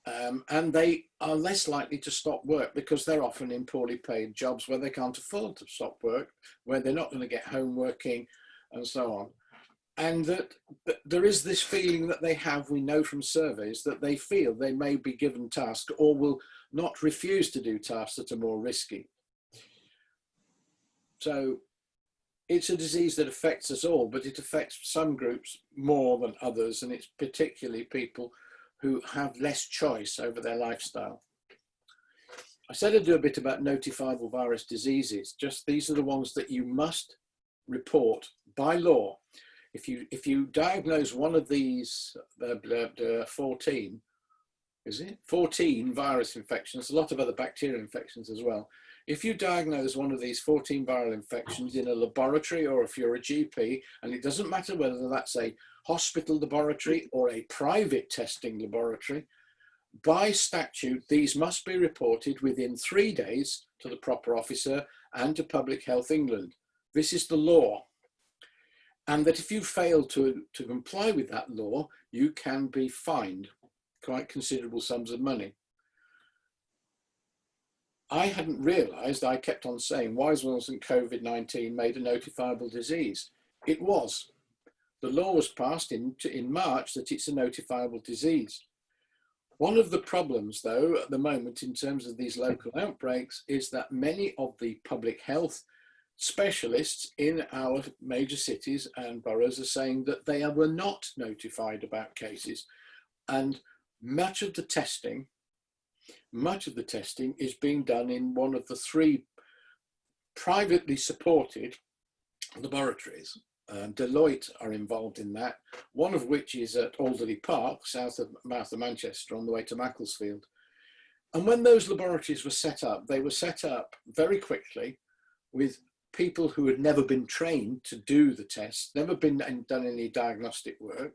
and they are less likely to stop work because they're often in poorly paid jobs where they can't afford to stop work, where they're not going to get home working and so on. And that there is this feeling that they have, we know from surveys, that they feel they may be given tasks or will not refuse to do tasks that are more risky. So it's a disease that affects us all, but it affects some groups more than others, and it's particularly people who have less choice over their lifestyle. I said I'd do a bit about notifiable virus diseases. Just these are the ones that you must report by law. If you diagnose one of these 14 virus infections, a lot of other bacterial infections as well. If you diagnose one of these 14 viral infections in a laboratory, or if you're a GP, and it doesn't matter whether that's a hospital laboratory or a private testing laboratory, by statute, these must be reported within 3 days to the proper officer and to Public Health England. This is the law. And that if you fail to comply with that law, you can be fined quite considerable sums of money. I hadn't realised, I kept on saying, why wasn't COVID-19 made a notifiable disease? It was. The law was passed in March that it's a notifiable disease. One of the problems, though, at the moment in terms of these local outbreaks is that many of the public health specialists in our major cities and boroughs are saying that they were not notified about cases, and much of the testing is being done in one of the 3 privately supported laboratories. Deloitte are involved in that, one of which is at Alderley Park, south of Manchester, on the way to Macclesfield. And when those laboratories were set up, they were set up very quickly with people who had never been trained to do the tests, never been done any diagnostic work.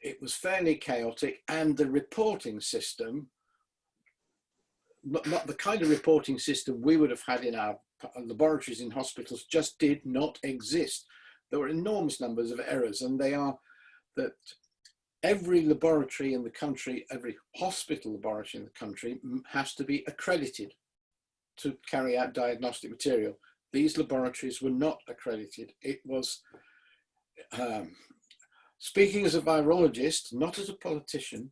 It was fairly chaotic, and the reporting system, not the kind of reporting system we would have had in our laboratories in hospitals, just did not exist. There were enormous numbers of errors, and they are that every laboratory in the country, every hospital laboratory in the country has to be accredited to carry out diagnostic material. These laboratories were not accredited. It was, speaking as a virologist, not as a politician,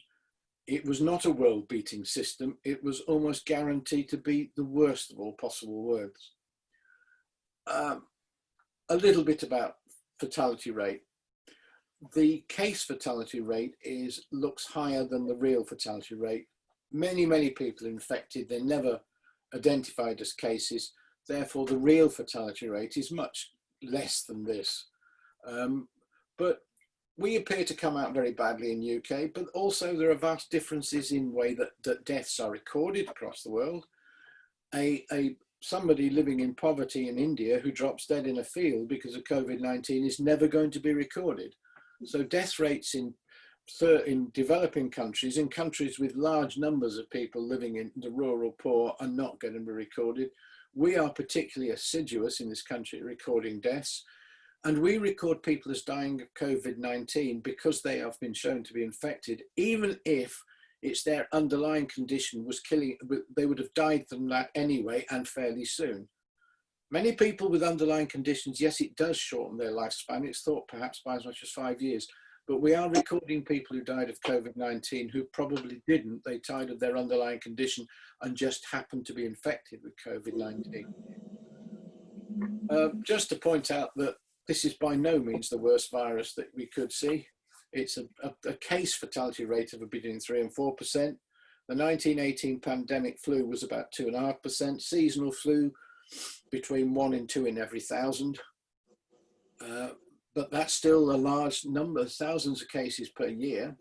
it was not a world-beating system. It was almost guaranteed to be the worst of all possible worlds. A little bit about fatality rate. the case fatality rate looks higher than the real fatality rate. Many people infected, they're never identified as cases. Therefore, the real fatality rate is much less than this. But we appear to come out very badly in UK, but also there are vast differences in the way that deaths are recorded across the world. Somebody living in poverty in India who drops dead in a field because of COVID-19 is never going to be recorded. So death rates in developing countries, in countries with large numbers of people living in the rural poor, are not going to be recorded. We are particularly assiduous in this country at recording deaths, and we record people as dying of COVID-19 because they have been shown to be infected, even if it's their underlying condition was killing, they would have died from that anyway and fairly soon. Many people with underlying conditions, yes, it does shorten their lifespan. It's thought perhaps by as much as 5 years, but we are recording people who died of COVID-19 who probably didn't. They died of their underlying condition and just happened to be infected with COVID-19. Just to point out that this is by no means the worst virus that we could see. It's a case fatality rate of between 3 and 4%. The 1918 pandemic flu was about 2.5%. Seasonal flu between 1 and 2 in every 1,000. But that's still a large number, thousands of cases per year.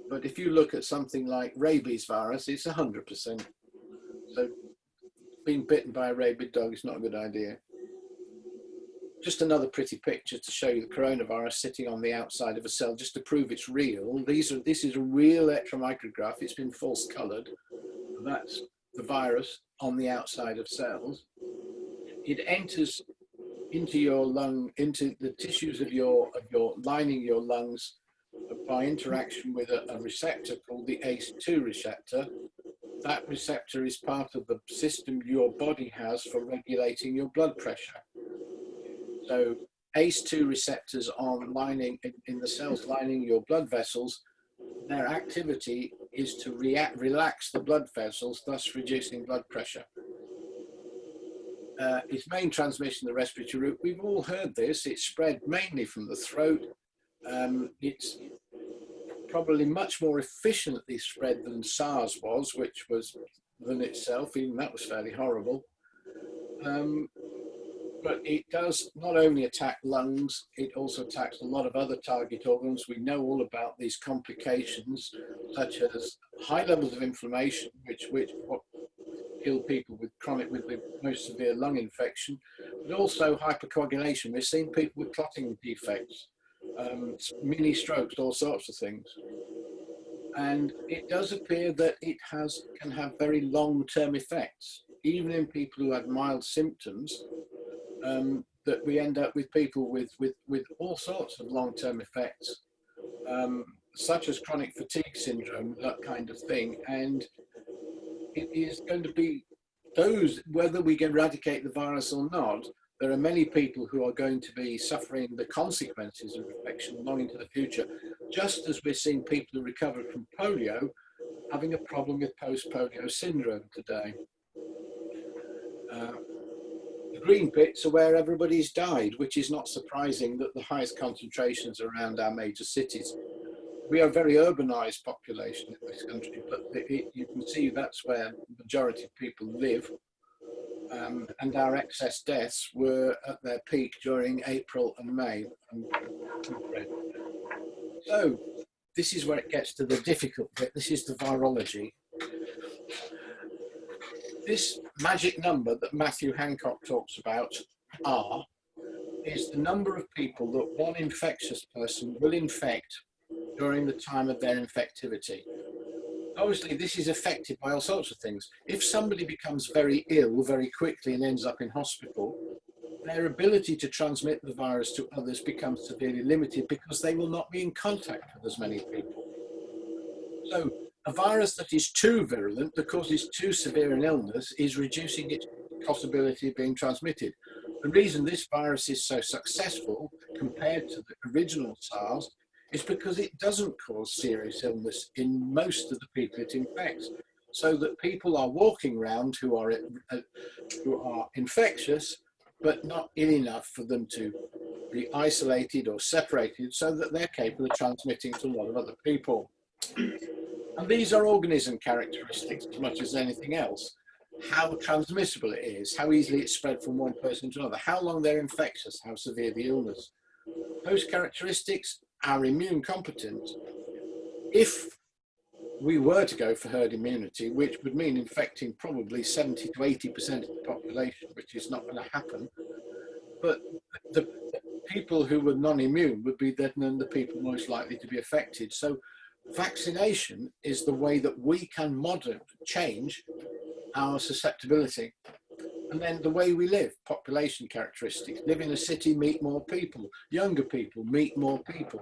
But if you look at something like rabies virus, it's 100%. So being bitten by a rabid dog is not a good idea. Just another pretty picture to show you the coronavirus sitting on the outside of a cell, just to prove it's real. This is a real electromicrograph. It's been false colored. That's the virus on the outside of cells. It enters into your lung, into the tissues of your lining your lungs by interaction with a receptor called the ACE2 receptor. That receptor is part of the system your body has for regulating your blood pressure. So ACE2 receptors on lining in the cells lining your blood vessels, their activity is to relax the blood vessels, thus reducing blood pressure. Its main transmission, the respiratory route, we've all heard this. It's spread mainly from the throat. It's probably much more efficiently spread than SARS was, which was than itself, even that was fairly horrible. But it does not only attack lungs, it also attacks a lot of other target organs. We know all about these complications, such as high levels of inflammation, which kill people with the most severe lung infection, but also hypercoagulation. We're seeing people with clotting defects, mini strokes, all sorts of things. And it does appear that it can have very long-term effects, even in people who had mild symptoms. That we end up with people with all sorts of long-term effects, such as chronic fatigue syndrome, that kind of thing. And it is going to be those, whether we can eradicate the virus or not, there are many people who are going to be suffering the consequences of infection long into the future, just as we're seeing people who recovered from polio having a problem with post-polio syndrome today. The green bits are where everybody's died, which is not surprising that the highest concentrations are around our major cities. We are a very urbanized population in this country, but you can see that's where the majority of people live. And our excess deaths were at their peak during April and May. So this is where it gets to the difficult bit. This is the virology. This magic number that Matthew Hancock talks about, R, is the number of people that one infectious person will infect during the time of their infectivity. Obviously, this is affected by all sorts of things. If somebody becomes very ill very quickly and ends up in hospital, their ability to transmit the virus to others becomes severely limited because they will not be in contact with as many people. So a virus that is too virulent, that causes too severe an illness, is reducing its possibility of being transmitted. The reason this virus is so successful compared to the original SARS is because it doesn't cause serious illness in most of the people it infects. So that people are walking around who are infectious, but not ill enough for them to be isolated or separated so that they're capable of transmitting to a lot of other people. And these are organism characteristics as much as anything else. How transmissible it is, how easily it's spread from one person to another, how long they're infectious, how severe the illness. Those characteristics are immune competent. If we were to go for herd immunity, which would mean infecting probably 70 to 80% of the population, which is not going to happen, but the people who were non-immune would be then the people most likely to be affected. So vaccination is the way that we can change our susceptibility. And then the way we live, population characteristics, live in a city, meet more people, younger people, meet more people,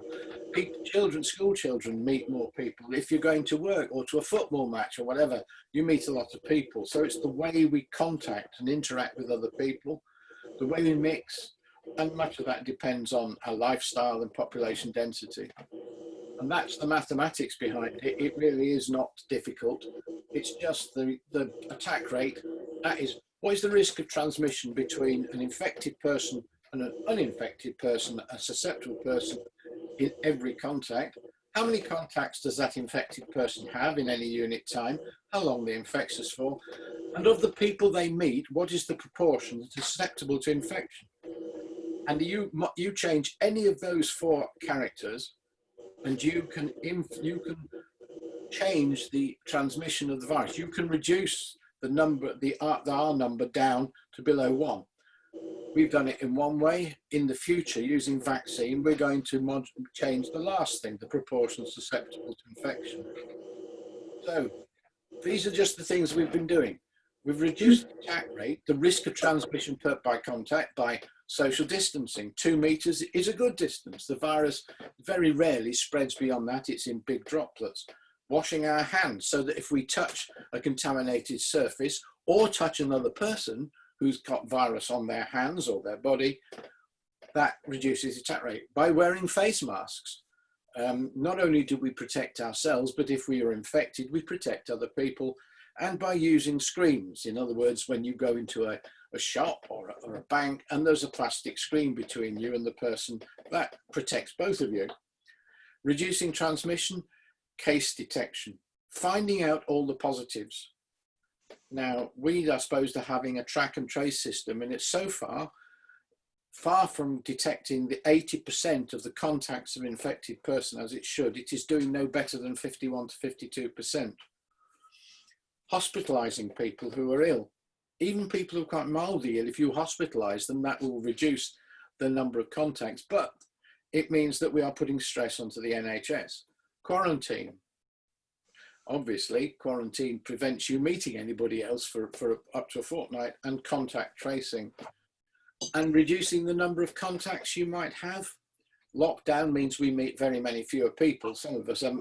children, school children, meet more people. If you're going to work or to a football match or whatever, you meet a lot of people. So it's the way we contact and interact with other people, the way we mix, and much of that depends on our lifestyle and population density. And that's the mathematics behind it. It really is not difficult. It's just the attack rate. That is, what is the risk of transmission between an infected person and an uninfected person, a susceptible person in every contact? How many contacts does that infected person have in any unit time? How long they infect us for? And of the people they meet, what is the proportion that is susceptible to infection? And you change any of those four characters, and you can change the transmission of the virus. You can reduce the number, the R number down to below 1. We've done it in one way. In the future, using vaccine, we're going to change the last thing, the proportion susceptible to infection. So these are just the things we've been doing. We've reduced the attack rate, the risk of transmission by contact, by social distancing. 2 meters is a good distance. The virus very rarely spreads beyond that. It's in big droplets. Washing our hands so that if we touch a contaminated surface or touch another person who's got virus on their hands or their body, that reduces the attack rate. By wearing face masks, not only do we protect ourselves, but if we are infected, we protect other people. And by using screens, in other words, when you go into a shop or a bank and there's a plastic screen between you and the person, that protects both of you. Reducing transmission, case detection, finding out all the positives. Now, we are supposed to having a track and trace system, and it's so far from detecting the 80% of the contacts of an infected person as it should. It is doing no better than 51 to 52%. Hospitalizing people who are ill, even people who are quite mildly ill, if you hospitalize them, that will reduce the number of contacts, but it means that we are putting stress onto the NHS. Quarantine. Obviously, quarantine prevents you meeting anybody else for up to a fortnight, and contact tracing. And reducing the number of contacts you might have. Lockdown means we meet very many fewer people. Some of us, I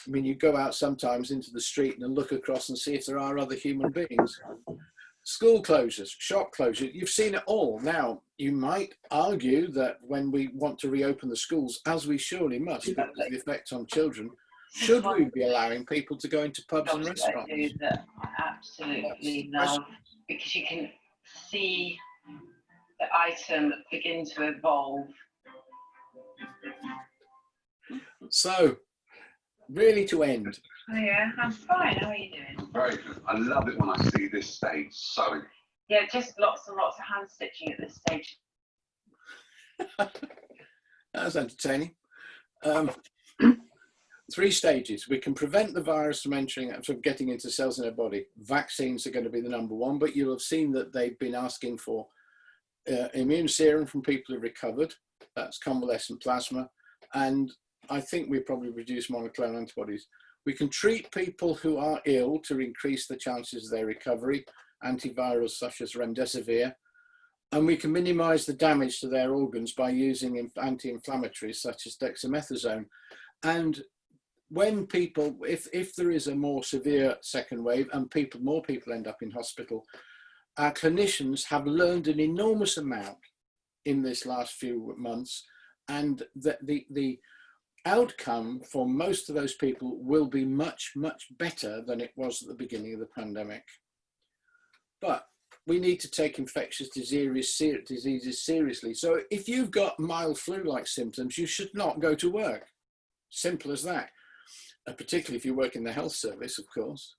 mean, you go out sometimes into the street and look across and see if there are other human beings. School closures, shop closures, you've seen it all. Now, you might argue that when we want to reopen the schools, as we surely must, because of the effect on children, should we be allowing people to go into pubs and restaurants? That I absolutely love, because you can see the item begin to evolve. So, really to end. Oh yeah, I'm fine. How are you doing? Very good. I love it when I see this stage sewing. Yeah, just lots and lots of hand stitching at this stage. That's entertaining. 3 stages. We can prevent the virus from getting into cells in our body. Vaccines are going to be the number 1, but you'll have seen that they've been asking for immune serum from people who recovered. That's convalescent plasma. And I think we probably reduce monoclonal antibodies. We can treat people who are ill to increase the chances of their recovery, antivirals such as remdesivir, and we can minimize the damage to their organs by using anti-inflammatories such as dexamethasone. And when people, if there is a more severe second wave and more people end up in hospital, our clinicians have learned an enormous amount in this last few months, and the outcome for most of those people will be much, much better than it was at the beginning of the pandemic. But we need to take infectious diseases seriously. So if you've got mild flu-like symptoms, you should not go to work. Simple as that. Particularly if you work in the health service, of course.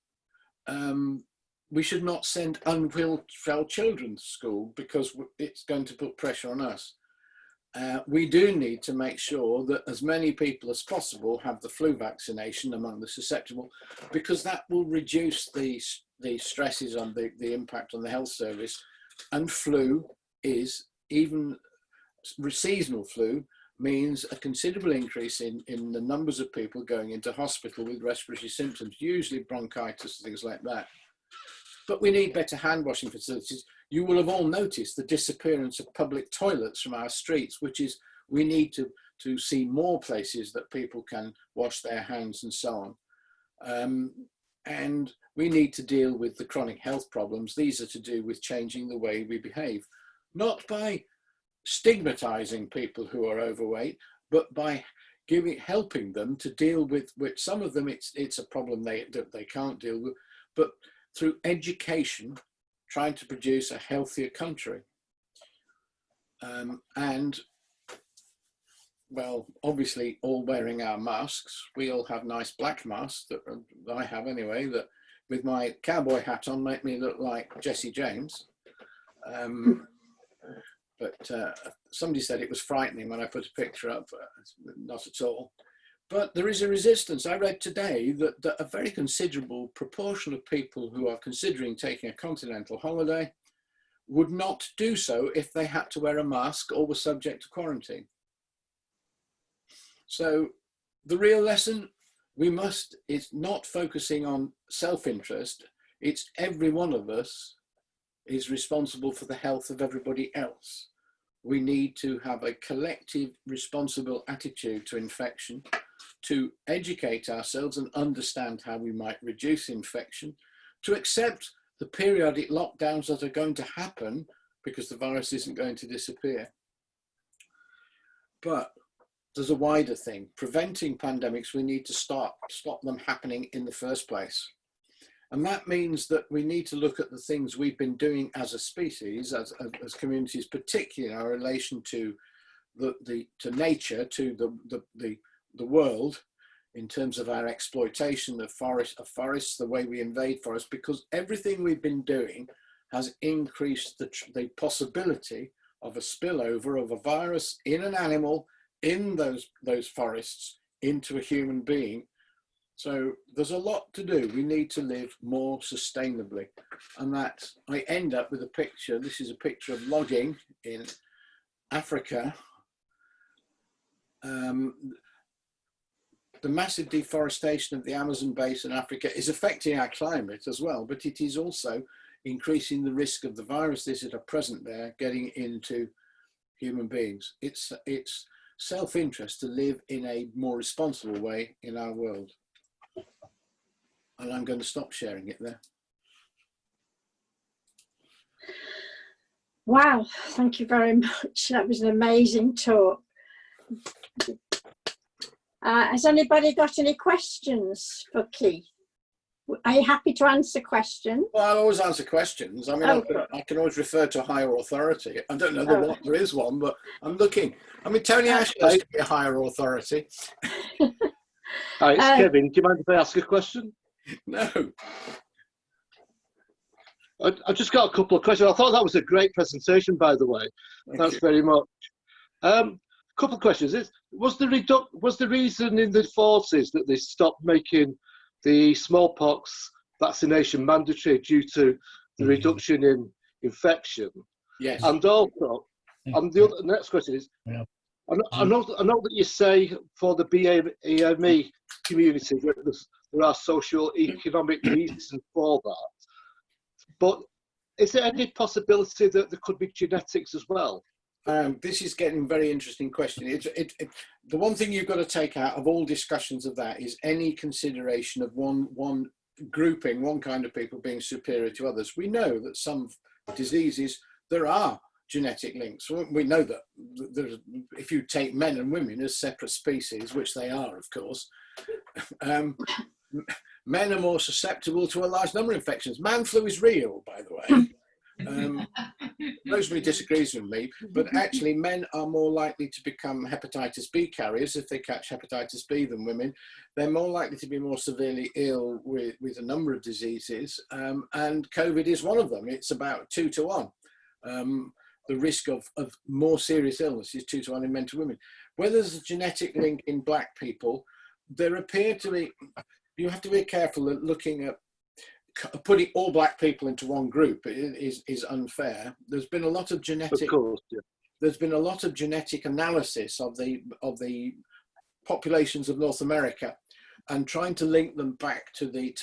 We should not send unwell children to school because it's going to put pressure on us. We do need to make sure that as many people as possible have the flu vaccination among the susceptible, because that will reduce the stresses on the impact on the health service. And flu is, even seasonal flu, means a considerable increase in the numbers of people going into hospital with respiratory symptoms, usually bronchitis and things like that. But we need better hand washing facilities. You will have all noticed the disappearance of public toilets from our streets, which is, we need to see more places that people can wash their hands and so on. And we need to deal with the chronic health problems. These are to do with changing the way we behave, not by stigmatizing people who are overweight, but by helping them to deal with some of them it's a problem they can't deal with, but through education, trying to produce a healthier country. And, well, obviously all wearing our masks. We all have nice black masks that I have anyway, that with my cowboy hat on make me look like Jesse James. But somebody said it was frightening when I put a picture up. Not at all. But there is a resistance. I read today that a very considerable proportion of people who are considering taking a continental holiday would not do so if they had to wear a mask or were subject to quarantine. So the real lesson is not focusing on self-interest. It's every one of us is responsible for the health of everybody else. We need to have a collective responsible attitude to infection, to educate ourselves and understand how we might reduce infection, to accept the periodic lockdowns that are going to happen because the virus isn't going to disappear. But there's a wider thing. Preventing pandemics, we need to stop them happening in the first place. And that means that we need to look at the things we've been doing as a species, as communities, particularly in our relation to to nature, to the world, in terms of our exploitation of forests, the way we invade forests, because everything we've been doing has increased the possibility of a spillover of a virus in an animal in those forests into a human being. So there's a lot to do. We need to live more sustainably. And that I end up with a picture. This is a picture of logging in Africa. The massive deforestation of the Amazon basin in Africa is affecting our climate as well, but it is also increasing the risk of the viruses that are present there getting into human beings. It's self-interest to live in a more responsible way in our world. And I'm going to stop sharing it there. Wow, thank you very much. That was an amazing talk. Has anybody got any questions for Keith? Are you happy to answer questions? Well, I always answer questions. I mean, I can always refer to a higher authority. I don't know there is one, but I'm looking. I mean, Tony Ash has to be a higher authority. Hi, it's Kevin. Do you mind if I ask a question? No. I just got a couple of questions. I thought that was a great presentation, by the way. Thanks very much. Couple of questions. Was the reason in the 40s that they stopped making the smallpox vaccination mandatory due to the reduction in infection? Yes. And also, the next question is, I know that you say for the BAME community that there are socio-economic reasons for that, but is there any possibility that there could be genetics as well? This is getting a very interesting question. The one thing you've got to take out of all discussions of that is any consideration of one grouping, one kind of people being superior to others. We know that some diseases, there are genetic links. We know that if you take men and women as separate species, which they are, of course, men are more susceptible to a large number of infections. Man flu is real, by the way. Rosemary disagrees with me, but actually men are more likely to become hepatitis B carriers if they catch hepatitis B than women. They're more likely to be more severely ill with a number of diseases, and COVID is one of them. It's about 2 to 1. The risk of more serious illness is 2 to 1 in men to women. Whether there's a genetic link in black people, there appear to be, you have to be careful at looking at putting all black people into one group is unfair. There's been a lot of genetic, of course, yeah. There's been a lot of genetic analysis of the populations of North America, and trying to link them back to the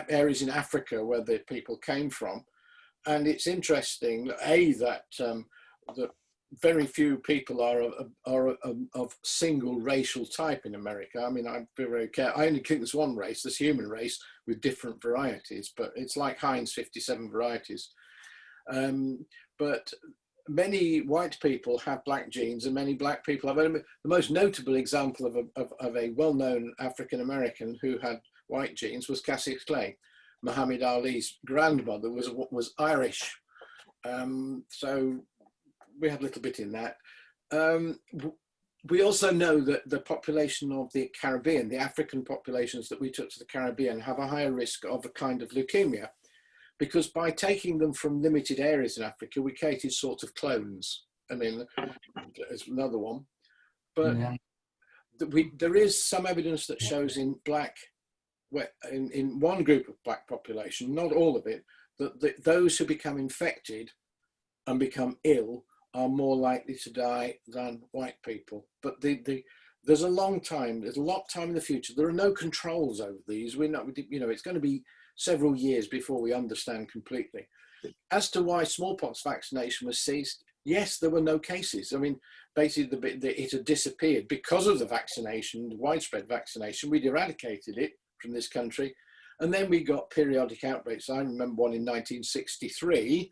areas in Africa where the people came from. And it's interesting, that very few people are of single racial type in America. I mean, I'm very careful. I only think there's one race, this human race, with different varieties, but it's like Heinz 57 varieties. But many white people have black genes, and many black people have. The most notable example of a well-known African-American who had white genes was Cassius Clay. Muhammad Ali's grandmother was Irish. So we have a little bit in that. We also know that the population of the Caribbean, the African populations that we took to the Caribbean, have a higher risk of a kind of leukemia, because by taking them from limited areas in Africa, we created sort of clones. I mean, there's another one. But yeah, there is some evidence that shows in one group of black population, not all of it, that those who become infected and become ill are more likely to die than white people. But there's a long time, there's a lot of time in the future. There are no controls over these. We're not, it's going to be several years before we understand completely. As to why smallpox vaccination was ceased, yes, there were no cases. I mean, basically it had disappeared because of the vaccination, the widespread vaccination. We'd eradicated it from this country. And then we got periodic outbreaks. I remember one in 1963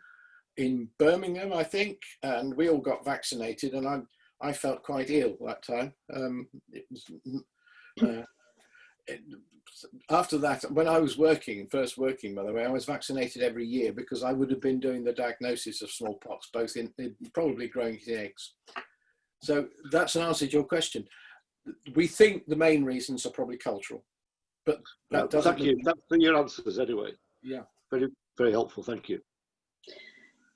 in Birmingham, I think, and we all got vaccinated, and I felt quite ill that time. After that, when I was first working, by the way, I was vaccinated every year because I would have been doing the diagnosis of smallpox, both in probably growing eggs. So that's an answer to your question. We think the main reasons are probably cultural, but that doesn't. Thank you. That's for your answers anyway. Yeah. Very, very helpful. Thank you.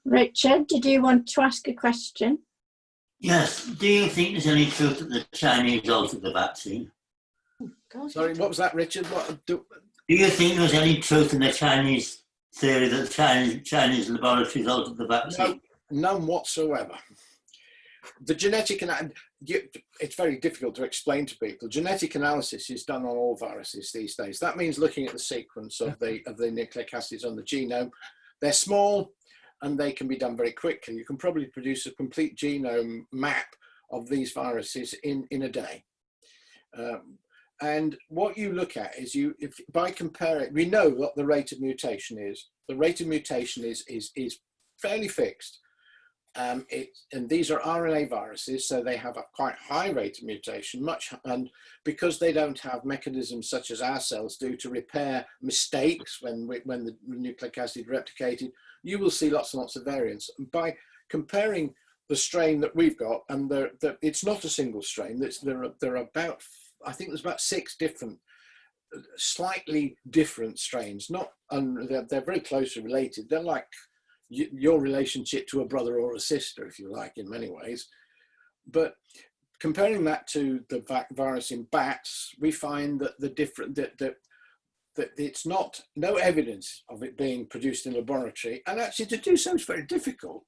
Richard, did you want to ask a question? Yes. Do you think there's any truth that the Chinese altered the vaccine? Sorry, what was that, Richard? Do you think there's any truth in the Chinese theory that the Chinese laboratories altered the vaccine? No, none whatsoever. The genetic, it's very difficult to explain to people. Genetic analysis is done on all viruses these days. That means looking at the sequence of the nucleic acids on the genome. They're small and they can be done very quickly. You can probably produce a complete genome map of these viruses in a day. And what you look at is by comparing, we know what the rate of mutation is. The rate of mutation is fairly fixed. And these are RNA viruses, so they have a quite high rate of mutation, and because they don't have mechanisms such as our cells do to repair mistakes when the nucleic acid replicated, you will see lots and lots of variants. And by comparing the strain that we've got, and it's not a single strain, there are about, I think there's about 6 different, slightly different strains. They're very closely related. They're like your relationship to a brother or a sister, if you like, in many ways. But comparing that to the virus in bats, we find that that it's no evidence of it being produced in a laboratory, and actually to do so is very difficult.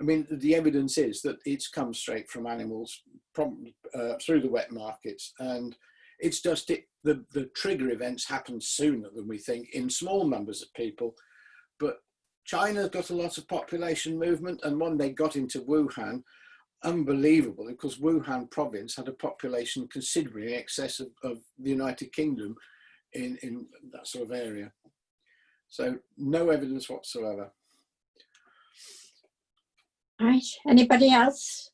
I mean, the evidence is that it's come straight from animals, through the wet markets, and it's just the trigger events happen sooner than we think in small numbers of people. But China got a lot of population movement, and when they got into Wuhan, unbelievable, because Wuhan province had a population considerably in excess of the United Kingdom in that sort of area. So no evidence whatsoever. Right, anybody else?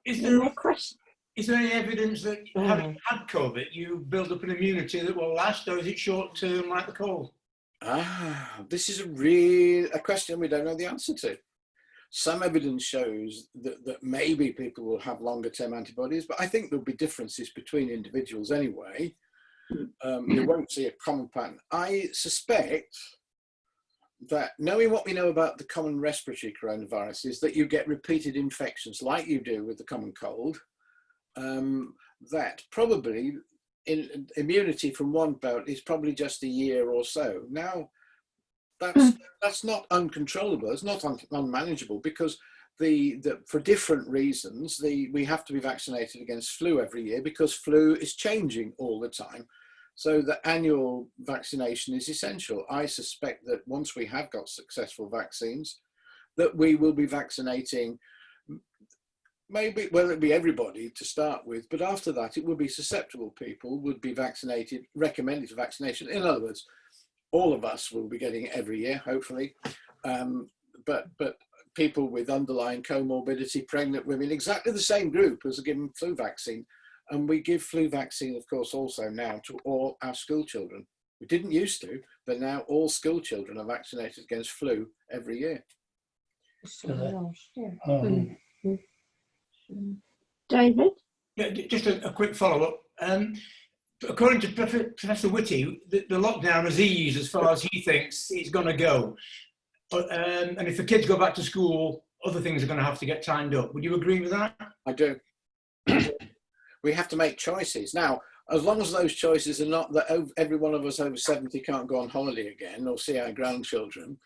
Is there Any question? Is there any evidence that having had COVID, you build up an immunity that will last, or is it short term like the cold? This is a question we don't know the answer to. Some evidence shows that maybe people will have longer term antibodies, but I think there'll be differences between individuals anyway. You won't see a common pattern. I suspect that, knowing what we know about the common respiratory coronavirus, is that you get repeated infections like you do with the common cold, that probably immunity from one bout is probably just a year or so. Now, that's not uncontrollable, it's not unmanageable, because for different reasons, we have to be vaccinated against flu every year, because flu is changing all the time. So the annual vaccination is essential. I suspect that once we have got successful vaccines, that we will be vaccinating maybe, well, it'll be everybody to start with, but after that, it will be susceptible people would be vaccinated, recommended for vaccination. In other words, all of us will be getting it every year, hopefully. But people with underlying comorbidity, pregnant women, exactly the same group as are given flu vaccine. And we give flu vaccine, of course, also now to all our school children. We didn't used to, but now all school children are vaccinated against flu every year. David? Yeah, just a quick follow-up. According to Professor Whitty, the lockdown has eased as far as he thinks it's going to go. And if the kids go back to school, other things are going to have to get timed up. Would you agree with that? I do. We have to make choices. Now, as long as those choices are not that every one of us over 70 can't go on holiday again or see our grandchildren,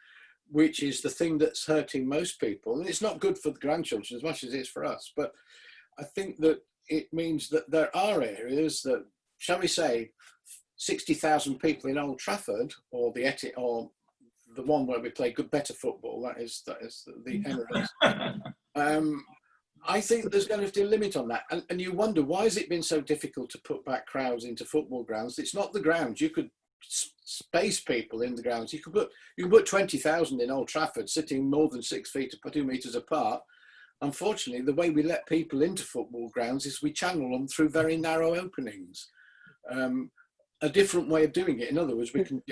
which is the thing that's hurting most people. And it's not good for the grandchildren as much as it is for us. But I think that it means that there are areas that, shall we say, 60,000 people in Old Trafford, or the one where we play better football, that is the Emirates. I think there's going to be a limit on that. And you wonder, why has it been so difficult to put back crowds into football grounds? It's not the grounds. You could space people in the grounds. You could put 20,000 in Old Trafford, sitting more than 6 feet or 2 meters apart. Unfortunately, the way we let people into football grounds is we channel them through very narrow openings. A different way of doing it. In other words, we can,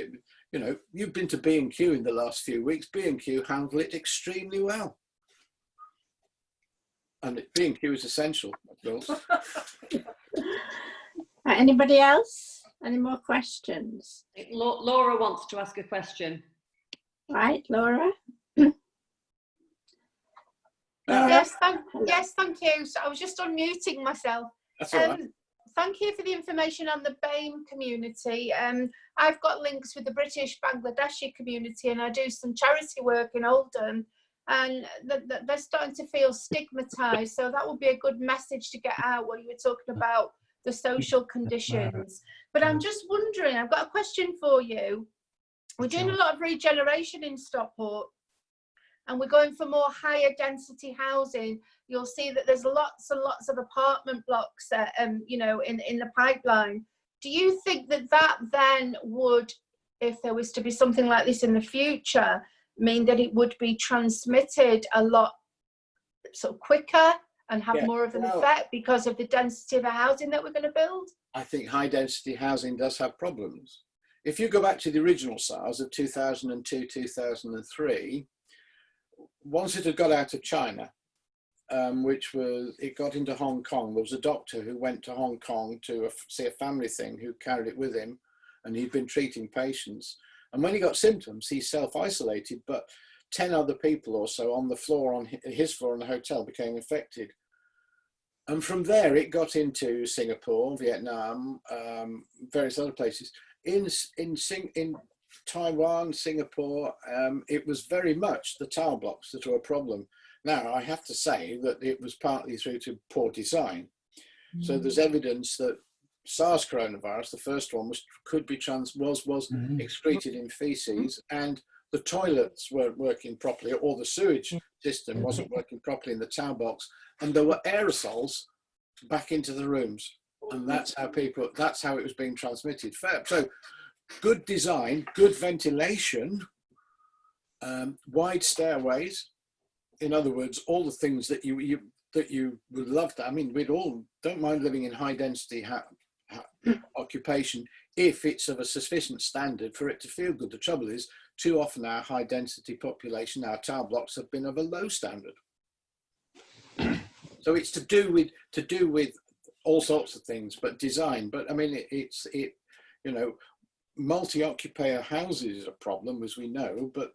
you've been to B&Q in the last few weeks. B&Q handle it extremely well. And B&Q is essential, of course. Anybody else? Any more questions? Laura wants to ask a question. Right, Laura? Yes, thank you. So I was just unmuting myself. That's all right. Thank you for the information on the BAME community. I've got links with the British Bangladeshi community, and I do some charity work in Oldham, and they're starting to feel stigmatized. So that would be a good message to get out, what you were talking about, the social conditions. But I'm just wondering, I've got a question for you. We're doing a lot of regeneration in Stockport, and we're going for more higher density housing. You'll see that there's lots and lots of apartment blocks, in the pipeline. Do you think that then would, if there was to be something like this in the future, mean that it would be transmitted a lot sort of quicker and have more of an effect because of the density of the housing that we're going to build? I think high density housing does have problems. If you go back to the original SARS of 2002, 2003, once it had got out of China, it got into Hong Kong. There was a doctor who went to Hong Kong to see a family thing who carried it with him, and he'd been treating patients. And when he got symptoms, he self-isolated, but 10 other people or so on the floor, on his floor in the hotel, became infected. And from there, it got into Singapore, Vietnam, various other places. In Taiwan, Singapore, it was very much the tower blocks that were a problem. Now, I have to say that it was partly through to poor design. So there's evidence that SARS coronavirus, the first one, was excreted in feces, and the toilets weren't working properly, or the sewage system wasn't working properly in the tower box, and there were aerosols back into the rooms, and that's how it was being transmitted. So good design, good ventilation, wide stairways. In other words, all the things that you would love to. I mean, we'd all don't mind living in high density occupation if it's of a sufficient standard for it to feel good. The trouble is, too often our high density population, our tower blocks have been of a low standard. So it's to do with all sorts of things, but design. But I mean, you know, multi-occupier houses is a problem, as we know, but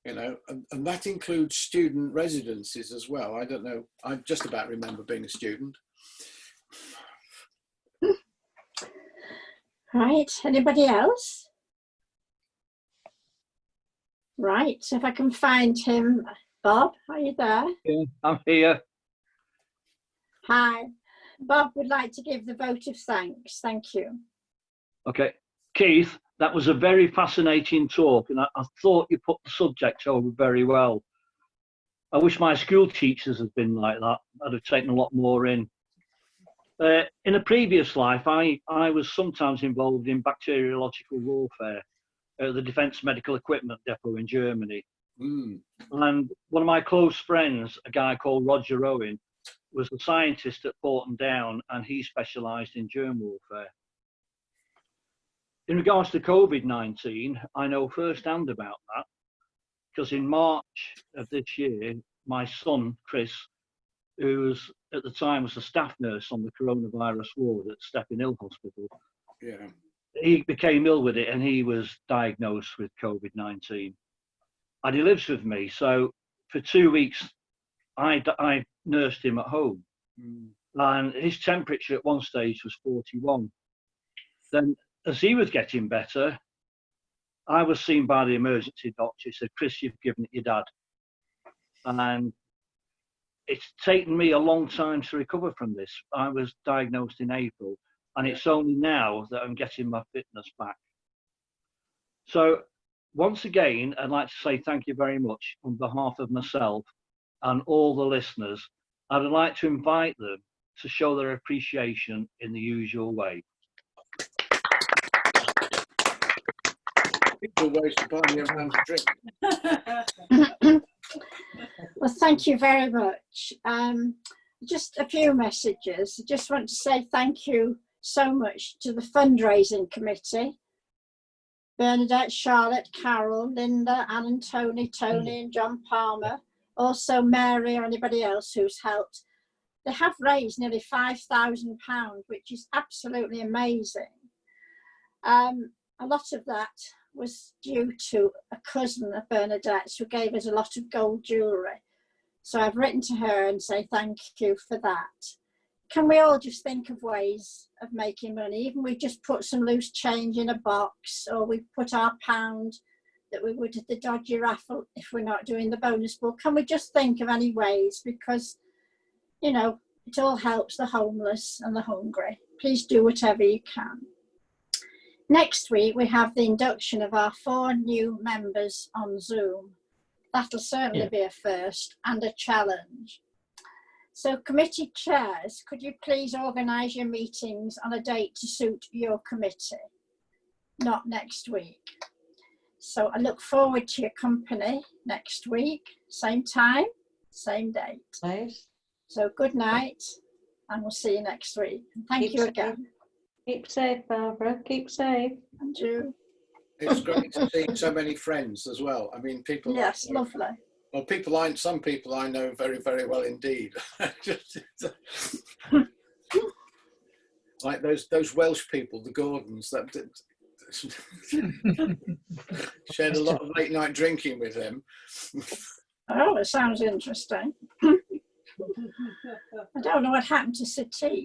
you know, and that includes student residences as well. I don't know, I just about remember being a student. Right, anybody else? Right, so if I can find him. Bob, are you there? Yeah, I'm here. Hi. Bob would like to give the vote of thanks. Thank you. Okay. Keith, that was a very fascinating talk, and I thought you put the subject over very well. I wish my school teachers had been like that. I'd have taken a lot more in. In a previous life, I was sometimes involved in bacteriological warfare at the Defence Medical Equipment Depot in Germany. Mm. And one of my close friends, a guy called Roger Owen, was a scientist at Porton Down, and he specialised in germ warfare. In regards to COVID-19, I know firsthand about that, because in March of this year, my son, Chris, who was at the time was a staff nurse on the coronavirus ward at Stepping Hill Hospital, Yeah. he became ill with it and he was diagnosed with COVID-19. And he lives with me, so for 2 weeks, I nursed him at home. Mm. And his temperature at one stage was 41. Then, as he was getting better, I was seen by the emergency doctor. He said, "Chris, you've given it your dad." And it's taken me a long time to recover from this. I was diagnosed in April, and it's only now that I'm getting my fitness back. So, once again, I'd like to say thank you very much on behalf of myself and all the listeners. I'd like to invite them to show their appreciation in the usual way. People ways to buy me a round of drink. Well, thank you very much. Just a few messages. I just want to say thank you so much to the fundraising committee. Bernadette, Charlotte, Carol, Linda, Anne and Tony, and John Palmer. Also Mary or anybody else who's helped. They have raised nearly £5,000, which is absolutely amazing. A lot of that was due to a cousin of Bernadette's who gave us a lot of gold jewellery. So I've written to her and say thank you for that. Can we all just think of ways of making money? Even we just put some loose change in a box, or we put our pound that we would at the dodgy raffle if we're not doing the bonus ball. Can we just think of any ways? Because, you know, it all helps the homeless and the hungry. Please do whatever you can. Next week, we have the induction of our 4 new members on Zoom. That'll certainly be a first and a challenge. So committee chairs, could you please organise your meetings on a date to suit your committee? Not next week. So I look forward to your company next week, same time, same date. Nice. So good night, and we'll see you next week. And thank you again. Keep safe, Barbara. Keep safe. And you. It's great to see so many friends as well. I mean, people. Yes, lovely. Well, some people I know very, very well indeed. Like those Welsh people, the Gordons, that shared a lot of late night drinking with him. Oh, it sounds interesting. I don't know what happened to Sati.